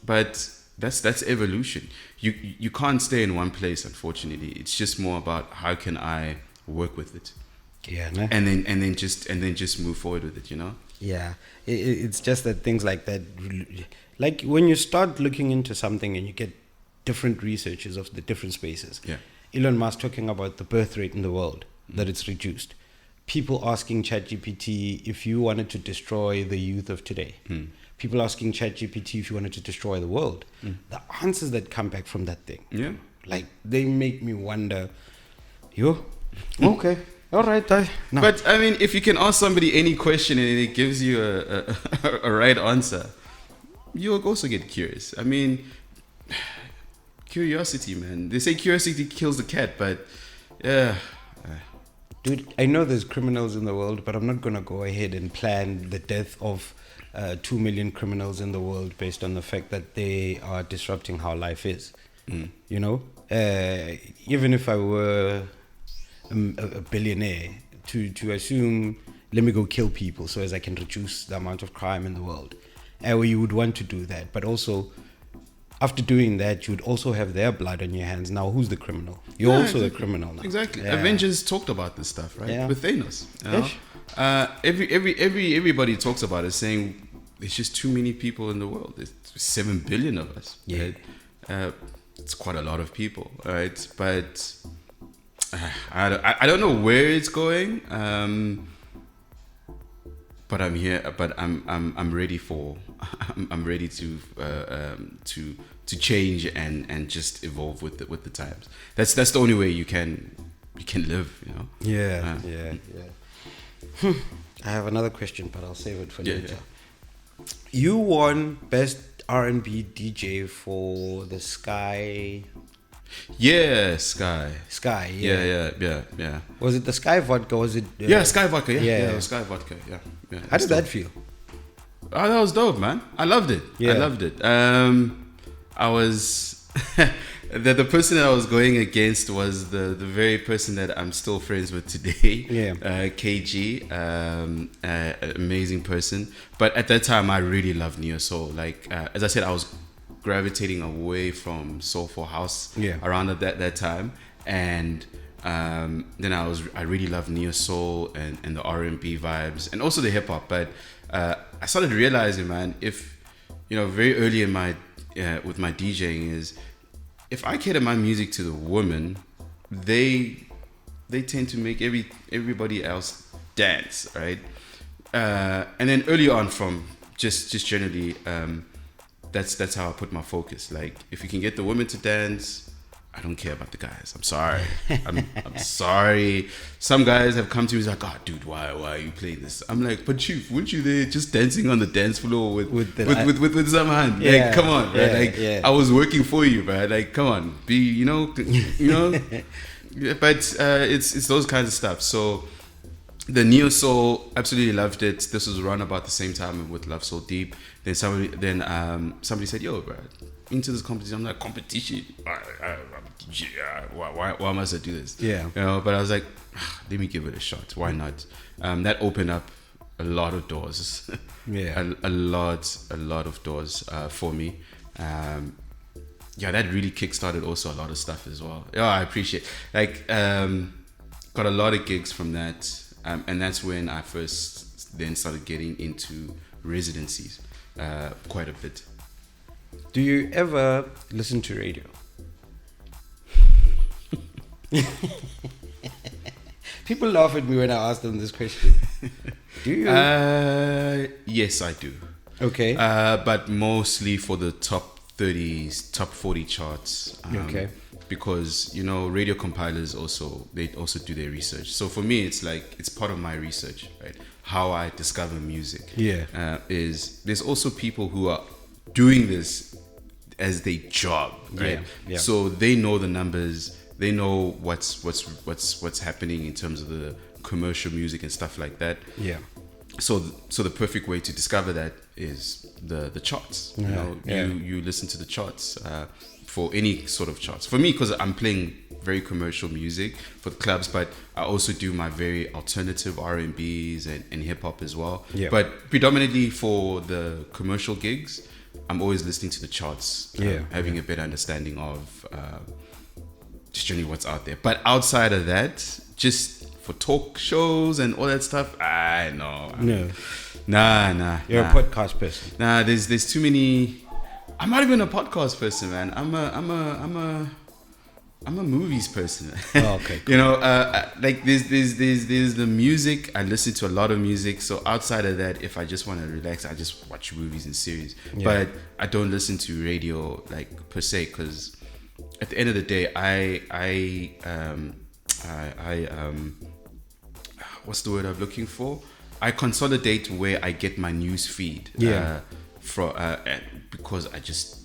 but that's evolution. You can't stay in one place, unfortunately. It's just more about how can I work with it.
Yeah, no?
and then just move forward with it, you know.
Yeah, it's just that things like that, like when you start looking into something and you get different researches of the different spaces.
Yeah,
Elon Musk talking about the birth rate in the world, that it's reduced. People asking ChatGPT if you wanted to destroy the youth of today. People asking ChatGPT if you wanted to destroy the world. The answers that come back from that thing, like, they make me wonder. Okay. All right. No.
But I mean, if you can ask somebody any question and it gives you a right answer, you'll also get curious. I mean, curiosity, man. They say curiosity kills the cat, but yeah.
Dude, I know there's criminals in the world, but I'm not going to go ahead and plan the death of 2 million criminals in the world based on the fact that they are disrupting how life is. You know, even if I were a billionaire, to assume, let me go kill people so as I can reduce the amount of crime in the world. You would want to do that, but also after doing that, you would also have their blood on your hands. Now, who's the criminal? You're also the criminal now.
Exactly.
Yeah.
Avengers talked about this stuff, right?
Yeah.
With Thanos. You know? Everybody talks about it, saying there's just too many people in the world. There's 7 billion of us.
Yeah.
Right? It's quite a lot of people, right? But I don't know where it's going, but I'm here. But I'm ready for. I'm ready to change and just evolve with the times. That's the only way you can live. You know.
Yeah. I have another question, but I'll save it for later.
Yeah.
You won Best R&B DJ for the Sky.
Yeah, Sky.
Sky.
Yeah.
Was it the Sky Vodka? Was it?
Sky Vodka. Yeah, Sky Vodka. Yeah.
How did that feel?
Oh, that was dope, man. I loved it.
Yeah.
I loved it. I was the person that I was going against was the very person that I'm still friends with today.
Yeah.
KG, amazing person. But at that time, I really loved neo soul. Like as I said, I was gravitating away from soulful house around that time, and then I really loved neo soul and the R&B vibes and also the hip hop. But I started realizing, man, if very early in my with my DJing is, if I cater my music to the woman, they tend to make everybody else dance, right? And then early on, from just generally, that's how I put my focus. Like, if you can get the women to dance, I don't care about the guys. I'm sorry. I'm sorry. Some guys have come to me and like, oh, dude, why are you playing this? I'm like, but Chief, weren't you there just dancing on the dance floor with some hand?
Yeah,
like, come on,
yeah,
right? Like, I was working for you, bro. Like, come on, be, Yeah, but it's those kinds of stuff. So the neo soul, absolutely loved it. This was around about the same time with Love So Deep. Then somebody said, yo, bro, into this competition. I'm like, competition? Why must I do this?
Yeah.
But I was like, let me give it a shot. Why not? That opened up a lot of doors.
Yeah.
a lot of doors for me. That really kickstarted also a lot of stuff as well. Yeah, I appreciate. Like, got a lot of gigs from that, and that's when I first then started getting into residencies quite a bit.
Do you ever listen to radio? People laugh at me when I ask them this question. Do you?
Yes, I do.
Okay.
But mostly for the top 30s, top 40 charts.
Okay.
Because radio compilers they also do their research. So for me, it's like it's part of my research, right? How I discover music.
Yeah.
Is there's also people who are doing this as their job, right?
Yeah.
So they know the numbers. They know what's happening in terms of the commercial music and stuff like that.
Yeah.
So the perfect way to discover that is the charts. You listen to the charts for any sort of charts. For me, because I'm playing very commercial music for the clubs, but I also do my very alternative R&Bs and hip hop as well.
Yeah.
But predominantly for the commercial gigs, I'm always listening to the charts, having a better understanding of just generally what's out there. But outside of that, just for talk shows and all that stuff, no. Nah.
You're a podcast person.
Nah, there's too many. I'm not even a podcast person, man. I'm a movies person.
Oh, okay. Cool.
Like there's the music. I listen to a lot of music. So outside of that, if I just want to relax, I just watch movies and series. Yeah. But I don't listen to radio like per se, because at the end of the day, I what's the word I'm looking for? I consolidate where I get my news feed. Because I just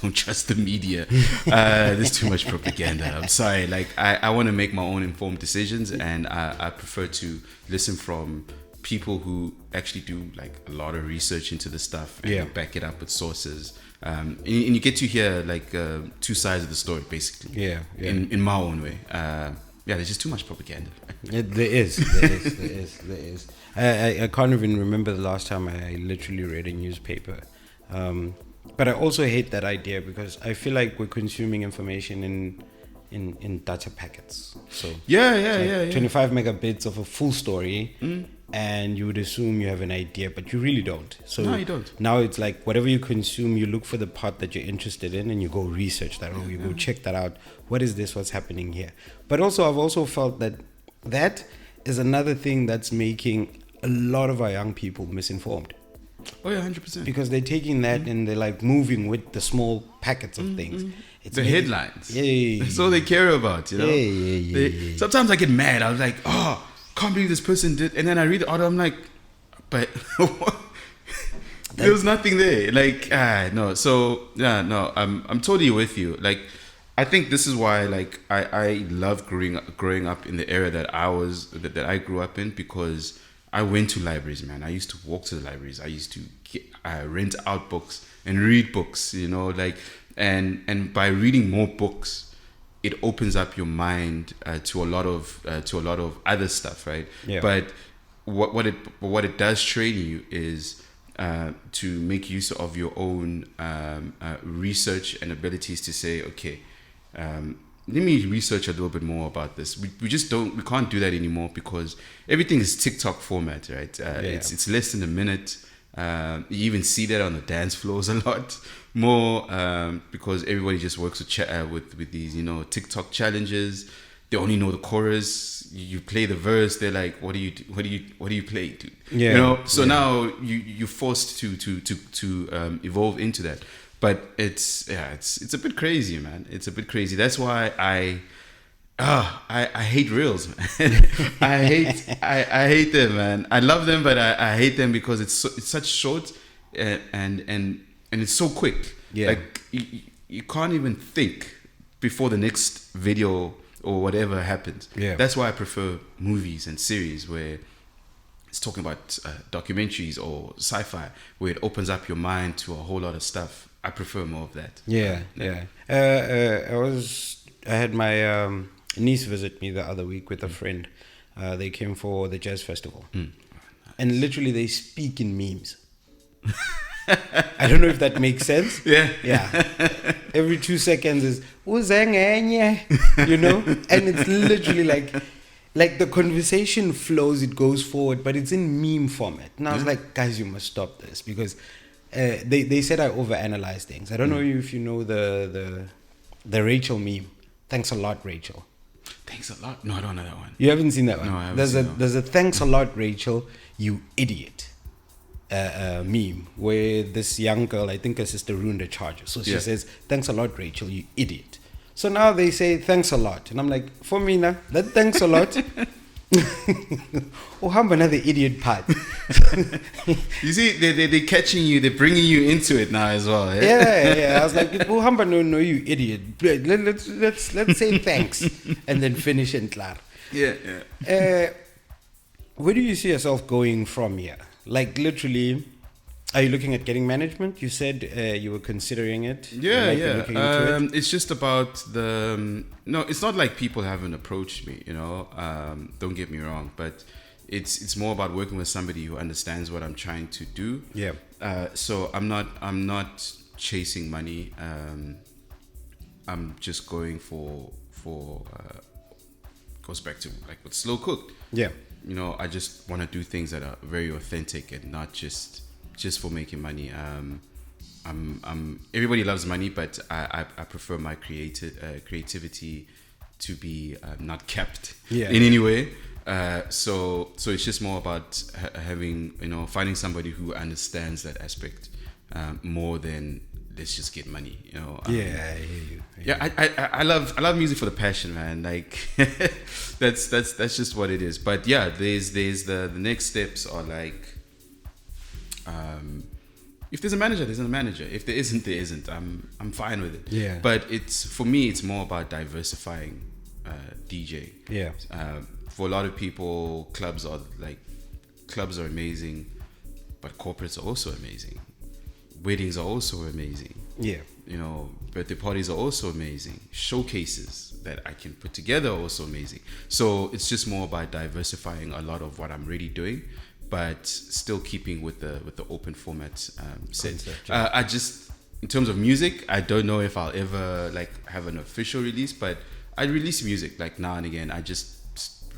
don't trust the media. There's too much propaganda. I'm sorry. Like I want to make my own informed decisions, and I prefer to listen from people who actually do like a lot of research into the stuff and back it up with sources. And you get to hear like two sides of the story, basically. Yeah. In my own way. There's just too much propaganda.
There is. I can't even remember the last time I literally read a newspaper. But I also hate that idea, because I feel like we're consuming information in data packets. So 25 megabits of a full story and you would assume you have an idea, but you really don't. So
No, you don't.
now it's like whatever you consume, you look for the part that you're interested in and you go research that, or you go check that out. What is this? What's happening here? But also, I've also felt that is another thing that's making a lot of our young people misinformed.
Oh yeah, 100%.
Because they're taking that and they're like moving with the small packets of things. It's
the headlines.
Yeah.
That's all they care about, you know?
Yeah.
Sometimes I get mad. I was like, oh, can't believe this person did. And then I read the article, I'm like, but there was nothing there. Like, no. So, yeah, no, I'm totally with you. Like, I think this is why, like, I love growing up in the era that I grew up in, because I went to libraries, man. I used to walk to the libraries. I used to rent out books and read books, you know, like, and by reading more books, it opens up your mind to a lot of other stuff, right?
Yeah.
But what it does train you is to make use of your own research and abilities to say, okay, let me research a little bit more about this. We can't do that anymore, because everything is TikTok format, right? It's less than a minute. You even see that on the dance floors a lot more, because everybody just works with these, you know, TikTok challenges. They only know the chorus. You play the verse. They're like, what do you play, dude?
Yeah.
You know. So now you're forced to evolve into that. But it's a bit crazy, man. It's a bit crazy. That's why I hate reels, man. I hate them, man. I love them, but I hate them because it's such short and it's so quick.
Yeah.
Like you can't even think before the next video or whatever happens.
Yeah.
That's why I prefer movies and series where it's talking about documentaries or sci-fi, where it opens up your mind to a whole lot of stuff. I prefer more of that.
Yeah. I had my niece visit me the other week with a friend. They came for the jazz festival, and literally they speak in memes. I don't know if that makes sense.
Yeah.
Every 2 seconds is "Uzangenye," you know, and it's literally like the conversation flows, it goes forward, but it's in meme format. And I was like, guys, you must stop this, because they said I overanalyze things. I don't know if you know the Rachel meme. Thanks a lot, Rachel.
Thanks a lot. No, I don't know that one.
You haven't seen that one?
No, I haven't seen that one.
There's a thanks a lot, Rachel, you idiot meme, where this young girl, I think her sister ruined her charger. So she says, thanks a lot, Rachel, you idiot. So now they say thanks a lot. And I'm like, for me now, that thanks a lot. Oh, how another idiot part.
You see, they're catching you, they're bringing you into it now as well.
Yeah. I was like, oh, hamba no, you idiot. Let's say thanks and then finish in klar.
Yeah.
Where do you see yourself going from here? Like, literally, are you looking at getting management? You said you were considering it.
Yeah.
Looking into it.
It's just about no, it's not like people haven't approached me, you know. Don't get me wrong, but it's more about working with somebody who understands what I'm trying to do.
Yeah.
So I'm not chasing money. I'm just going for goes back to like with Slow Cooked.
Yeah.
You know, I just want to do things that are very authentic and not just for making money. Everybody loves money, but I prefer my creativity to be not kept in any way. So it's just more about having, you know, finding somebody who understands that aspect more than let's just get money, you know.
I hear you.
I love music for the passion, man. Like that's just what it is. But yeah, there's the next steps are like, if there's a manager, there's a manager. If there isn't, there isn't. I'm fine with it.
Yeah.
But for me, it's more about diversifying DJ.
Yeah.
For a lot of people, clubs are amazing, but corporates are also amazing. Weddings are also amazing.
Yeah.
You know, birthday parties are also amazing. Showcases that I can put together are also amazing. So it's just more about diversifying a lot of what I'm really doing, but still keeping with the open format set.
Concept, yeah.
I just, in terms of music, I don't know if I'll ever like have an official release, but I release music like now and again. I just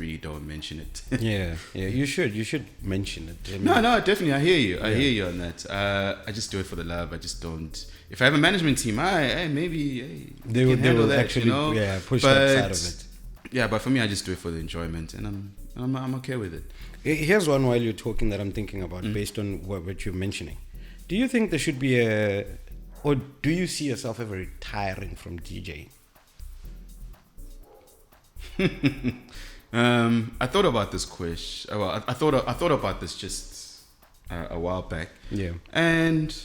really don't mention it.
Yeah. You should mention it. I mean,
No, definitely. I hear you. I hear you on that. I just do it for the love. I just don't. If I have a management team, maybe
they
can handle
will
that,
actually
you know?
push that side of it.
Yeah, but for me, I just do it for the enjoyment, and I'm okay with it.
Here's one while you're talking that I'm thinking about, based on what you're mentioning. Do you think there should be or do you see yourself ever retiring from DJing?
I thought about this question. Well, I thought about this just a while back.
Yeah.
And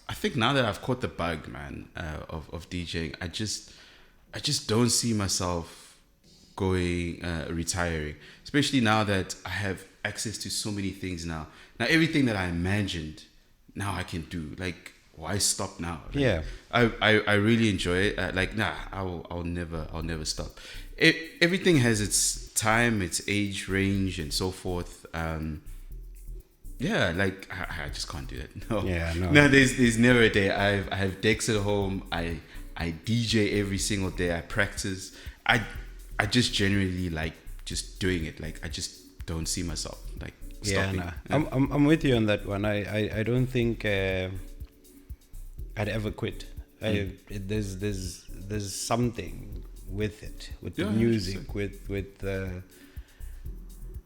I think now that I've caught the bug, man, of DJing, I just don't see myself going retiring, especially now that I have access to so many things now. Now everything that I imagined, now I can do. Like, why stop now? Like,
yeah,
I really enjoy it. I'll never stop. Everything has its time, its age range, and so forth. Yeah, like I just can't do it. No,
yeah,
no. There's never a day. I have decks at home. I DJ every single day. I practice. I just genuinely like just doing it. Like, I just don't see myself like stopping.
Yeah, no. I'm with you on that one. I don't think I'd ever quit. There's something with it, with the music, with the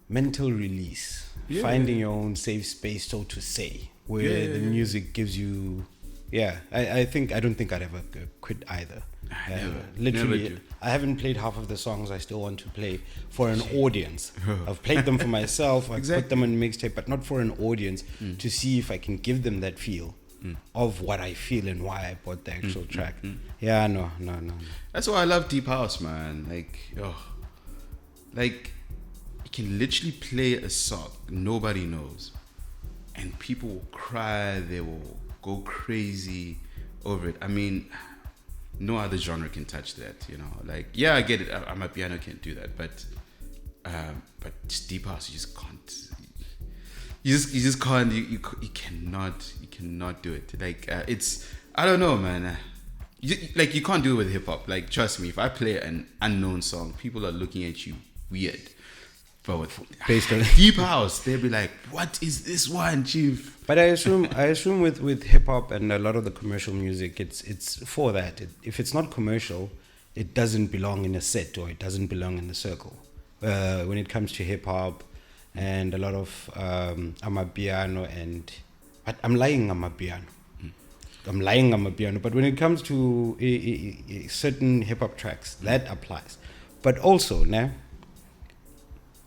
mental release, finding your own safe space, so to say, where the music gives you. Yeah, I don't think I'd ever quit either. Literally,
never.
I haven't played half of the songs I still want to play for an audience. I've played them for myself. I've put them on mixtape, but not for an audience to see if I can give them that feel of what I feel and why I bought the actual track. Yeah, no.
That's why I love deep house, man. Like you can literally play a song nobody knows, and people will cry. They will go crazy over it. I mean, no other genre can touch that, you know. Like, yeah, I get it. AMAPIANO can't do that, but just deep house, you just can't. You just can't. You cannot do it. Like, it's, I don't know, man. You can't do it with hip hop. Like, trust me, if I play an unknown song, people are looking at you weird. But with deep house, they'll be like, "What is this one, chief?"
But I assume with hip hop and a lot of the commercial music, it's for that. If it's not commercial, it doesn't belong in a set, or it doesn't belong in the circle. When it comes to hip hop and a lot of AMAPIANO, but I'm lying AMAPIANO. But when it comes to certain hip hop tracks, that applies. But also now,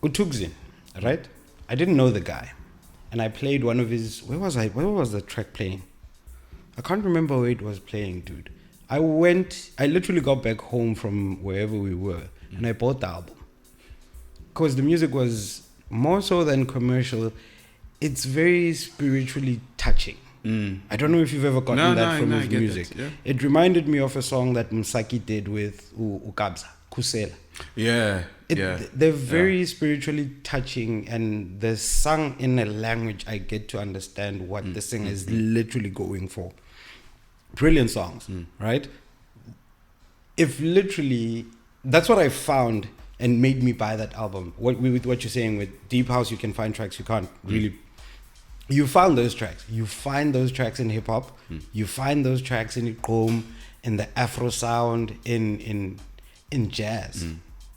Utugzin, right? I didn't know the guy, and I played one of his. Where was the track playing? I can't remember where it was playing, dude. I literally got back home from wherever we were, and I bought the album because the music was more so than commercial. It's very spiritually touching. I don't know if you've ever gotten that from his music.
That, yeah.
It reminded me of a song that Msaki did with Ukabza, Kusela. They're very spiritually touching, and they're sung in a language I get to understand what the singer is literally going for. Brilliant songs, right? If literally, that's what I found and made me buy that album. With what you're saying with deep house, you can find tracks you can't really. You found those tracks. You find those tracks in hip hop. You find those tracks in GQOM, in the Afro sound, in jazz.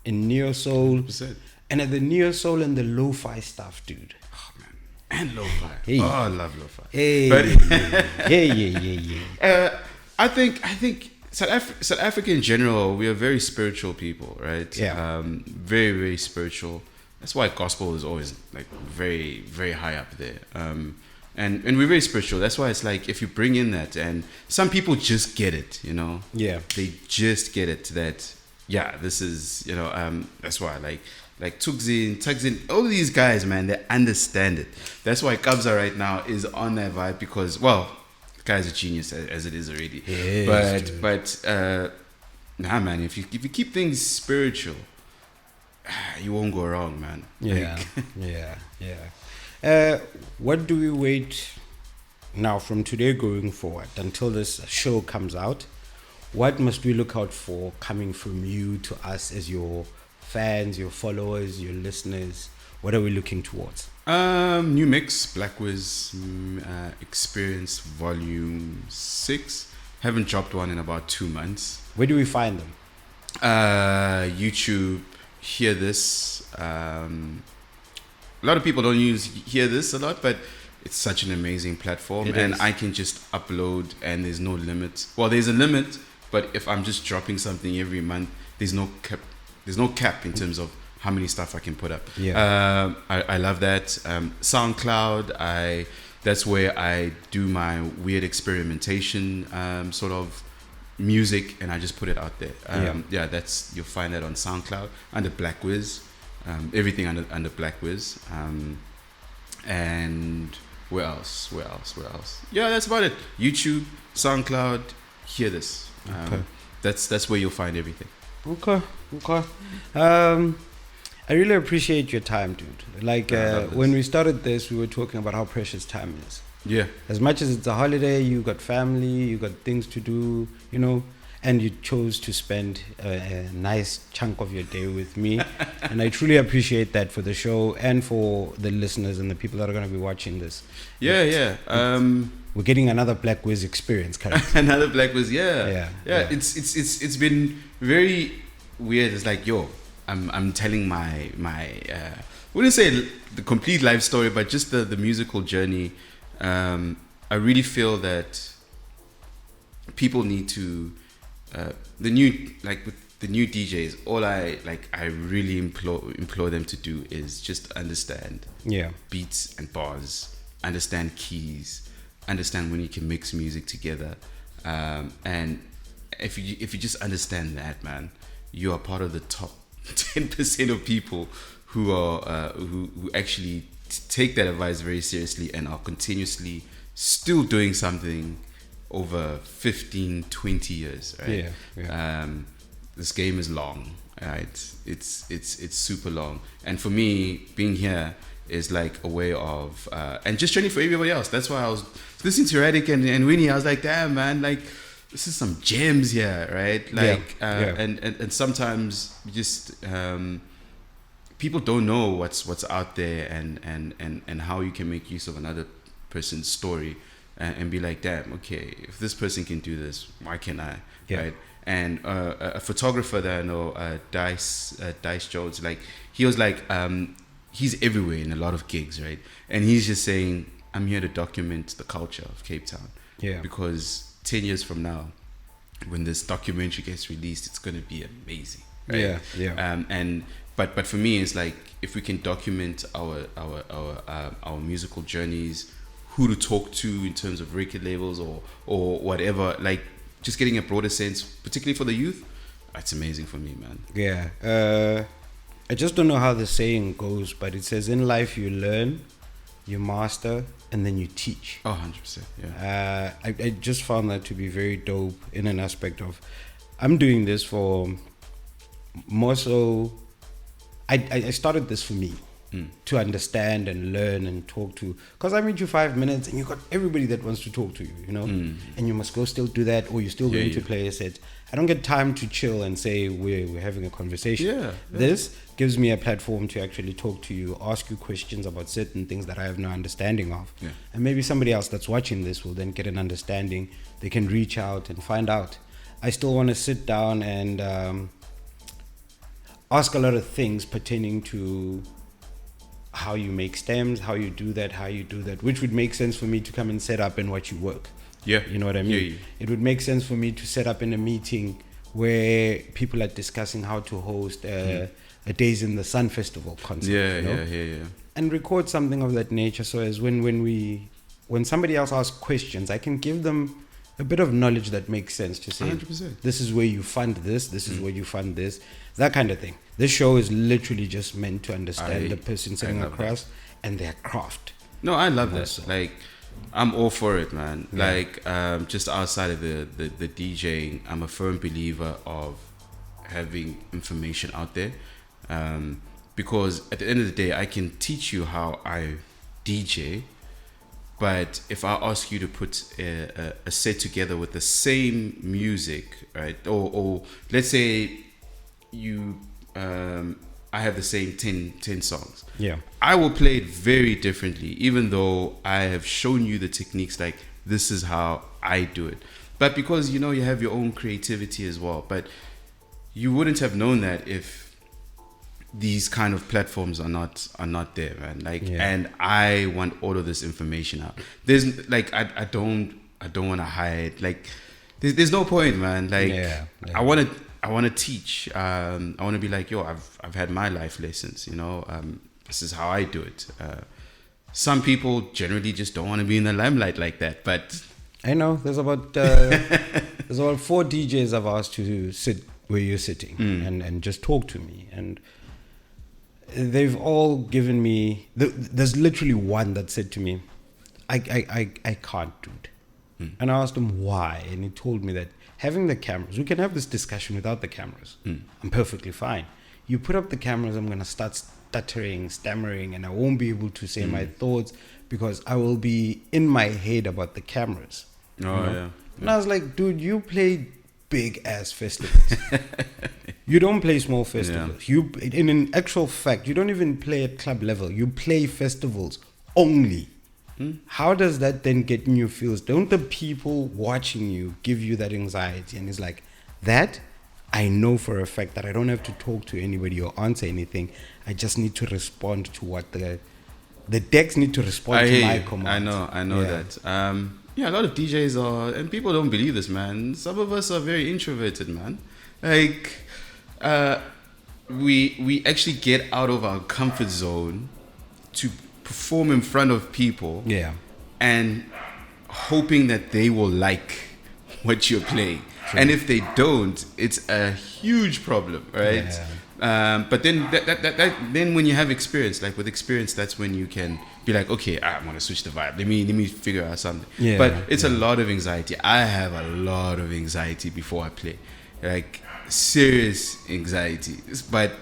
In neo soul, 100%. And at the neo soul and the lo-fi stuff, dude.
Oh man, and lo-fi.
Hey.
Oh, I love lo-fi.
Hey,
but
yeah.
I think South Africa in general, we are very spiritual people, right?
Yeah.
Very, very spiritual. That's why gospel is always like very, very high up there. And we're very spiritual. That's why it's like, if you bring in that, and some people just get it, you know.
Yeah.
They just get it that. Yeah, this is, you know, that's why like Tuxin, all of these guys, man, they understand it. That's why Kabza right now is on that vibe, because, well, the guy's a genius as it is already. But nah, man, if you keep things spiritual, you won't go wrong, man.
Yeah, yeah. What do we wait now from today going forward until this show comes out? What must we look out for coming from you to us as your fans, your followers, your listeners? What are we looking towards?
New mix, Black Wiz Experience Volume 6. Haven't dropped one in about 2 months.
Where do we find them?
YouTube, Hear This. A lot of people don't use Hear This a lot, but it's such an amazing platform. And I can just upload and there's no limit. Well, there's a limit, but if I'm just dropping something every month, there's no cap in terms of how many stuff I can put up.
Yeah.
I love that. SoundCloud, that's where I do my weird experimentation sort of music, and I just put it out there. You'll find that on SoundCloud under Black Wiz. Everything under Black Wiz. And where else? Yeah, that's about it. YouTube, SoundCloud, Hear This.
Okay.
That's where you'll find everything.
Okay. I really appreciate your time, dude. Like when we started this, we were talking about how precious time is.
Yeah.
As much as it's a holiday, you got family, you got things to do, and you chose to spend a nice chunk of your day with me. And I truly appreciate that for the show and for the listeners and the people that are going to be watching this.
Yeah.
We're getting another Black Wiz experience currently.
Another Black Wiz, yeah.
Yeah.
It's been very weird. It's like, I'm telling my I wouldn't say the complete life story, but just the musical journey. I really feel that people need to with the new DJs, all I really implore them to do is just understand beats and bars, understand keys, understand when you can mix music together, and if you just understand that, man, you are part of the top 10% of people who are who actually take that advice very seriously and are continuously still doing something over 15, 20 years, right?
Yeah.
This game is long, right? It's super long, and for me, being here is like a way of and just training for everybody else. That's why I was listening to Radic and Winnie. I was like, damn, man, like this is some gems here, right? Like, and sometimes just people don't know what's out there and how you can make use of another person's story and be like, damn, okay, if this person can do this, why can't I? Right? And a photographer that I know, Dice Jones, like he was like, he's everywhere in a lot of gigs, right? And he's just saying, I'm here to document the culture of Cape Town.
Yeah.
Because 10 years from now, when this documentary gets released, it's going to be amazing, right?
Yeah.
But for me, it's like if we can document our musical journeys, who to talk to in terms of record labels or whatever, like just getting a broader sense, particularly for the youth, that's amazing for me, man.
Yeah. I just don't know how the saying goes, but it says in life you learn, you master, and then you teach.
Oh, 100%. Yeah.
I just found that to be very dope in an aspect of, I'm doing this for more so, I started this for me. To understand and learn and talk to, because I meet you 5 minutes and you got everybody that wants to talk to you, and you must go still do that, or you're still going to play a set. I don't get time to chill and say we're having a conversation. This gives me a platform to actually talk to you, ask you questions about certain things that I have no understanding of, and maybe somebody else that's watching this will then get an understanding. They can reach out and find out. I still want to sit down and ask a lot of things pertaining to how you make stems, how you do that, which would make sense for me to come and set up and watch you work.
Yeah.
You know what I mean? It would make sense for me to set up in a meeting where people are discussing how to host a Days in the Sun Festival concert.
Yeah.
And record something of that nature, so as when somebody else asks questions, I can give them a bit of knowledge that makes sense to say,
100%.
This is where you fund this is where you fund this, that kind of thing. This show is literally just meant to understand the person sitting across and their craft.
No, I love that. Like, I'm all for it, man. Like, just outside of the DJing, I'm a firm believer of having information out there, because at the end of the day, I can teach you how I DJ, but if I ask you to put a set together with the same music, right, or let's say you I have the same 10 songs.
Yeah.
I will play it very differently, even though I have shown you the techniques, like this is how I do it. But because, you have your own creativity as well. But you wouldn't have known that if these kind of platforms are not there, man. And I want all of this information out. There's like, I don't want to hide. Like, there's no point, man. Like, I want to teach. I want to be like, yo, I've had my life lessons, this is how I do it. Some people generally just don't want to be in the limelight like that, but
I know there's about 4 DJs I've asked to sit where you're sitting and just talk to me, and they've all given me. There's literally one that said to me, I can't do it, and I asked him why, and he told me that having the cameras, we can have this discussion without the cameras. I'm perfectly fine. You put up the cameras, I'm gonna start stuttering, stammering, and I won't be able to say my thoughts because I will be in my head about the cameras. And I was like, dude, you play big ass festivals. You don't play small festivals. You, in actual fact, you don't even play at club level. You play festivals only. How does that then get in your feels? Don't the people watching you give you that anxiety? And it's like, that I know for a fact that I don't have to talk to anybody or answer anything. I just need to respond to what the decks need to respond to my command.
I know that. A lot of DJs are, and people don't believe this, man. Some of us are very introverted, man. Like, we actually get out of our comfort zone to perform in front of people, and hoping that they will like what you're playing. True. And if they don't, it's a huge problem, right? But then then when you have experience, like with experience, that's when you can be like, okay, I'm gonna switch the vibe. Let me figure out something. But it's a lot of anxiety. I have a lot of anxiety before I play, like serious anxiety. But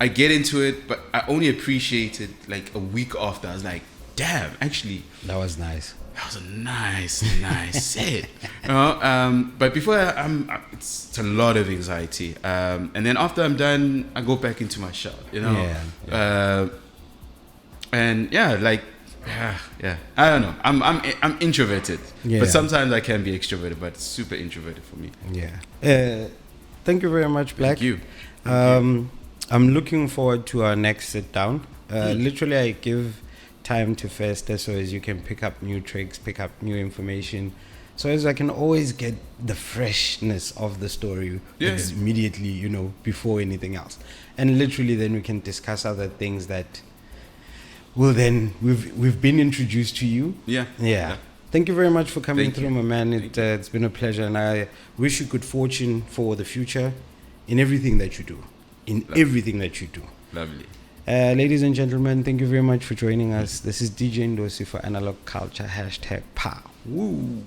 I get into it, but I only appreciate it like a week after. I was like, damn, actually,
that was nice.
That was a nice set. But before it's a lot of anxiety. And then after I'm done, I go back into my shell, and I don't know. I'm introverted, but sometimes I can be extroverted, but it's super introverted for me.
Thank you very much, Black.
Thank you.
I'm looking forward to our next sit down. Literally, I give time to Festa so as you can pick up new tricks, pick up new information, so as I can always get the freshness of the story immediately, before anything else. And literally then we can discuss other things that will then we've been introduced to you. Thank you very much for coming through, my man. It's been a pleasure, and I wish you good fortune for the future in everything that you do.
Lovely.
Ladies and gentlemen, thank you very much for joining us. This is DJ Ndo-C for Analogue Culture #POW. Woo!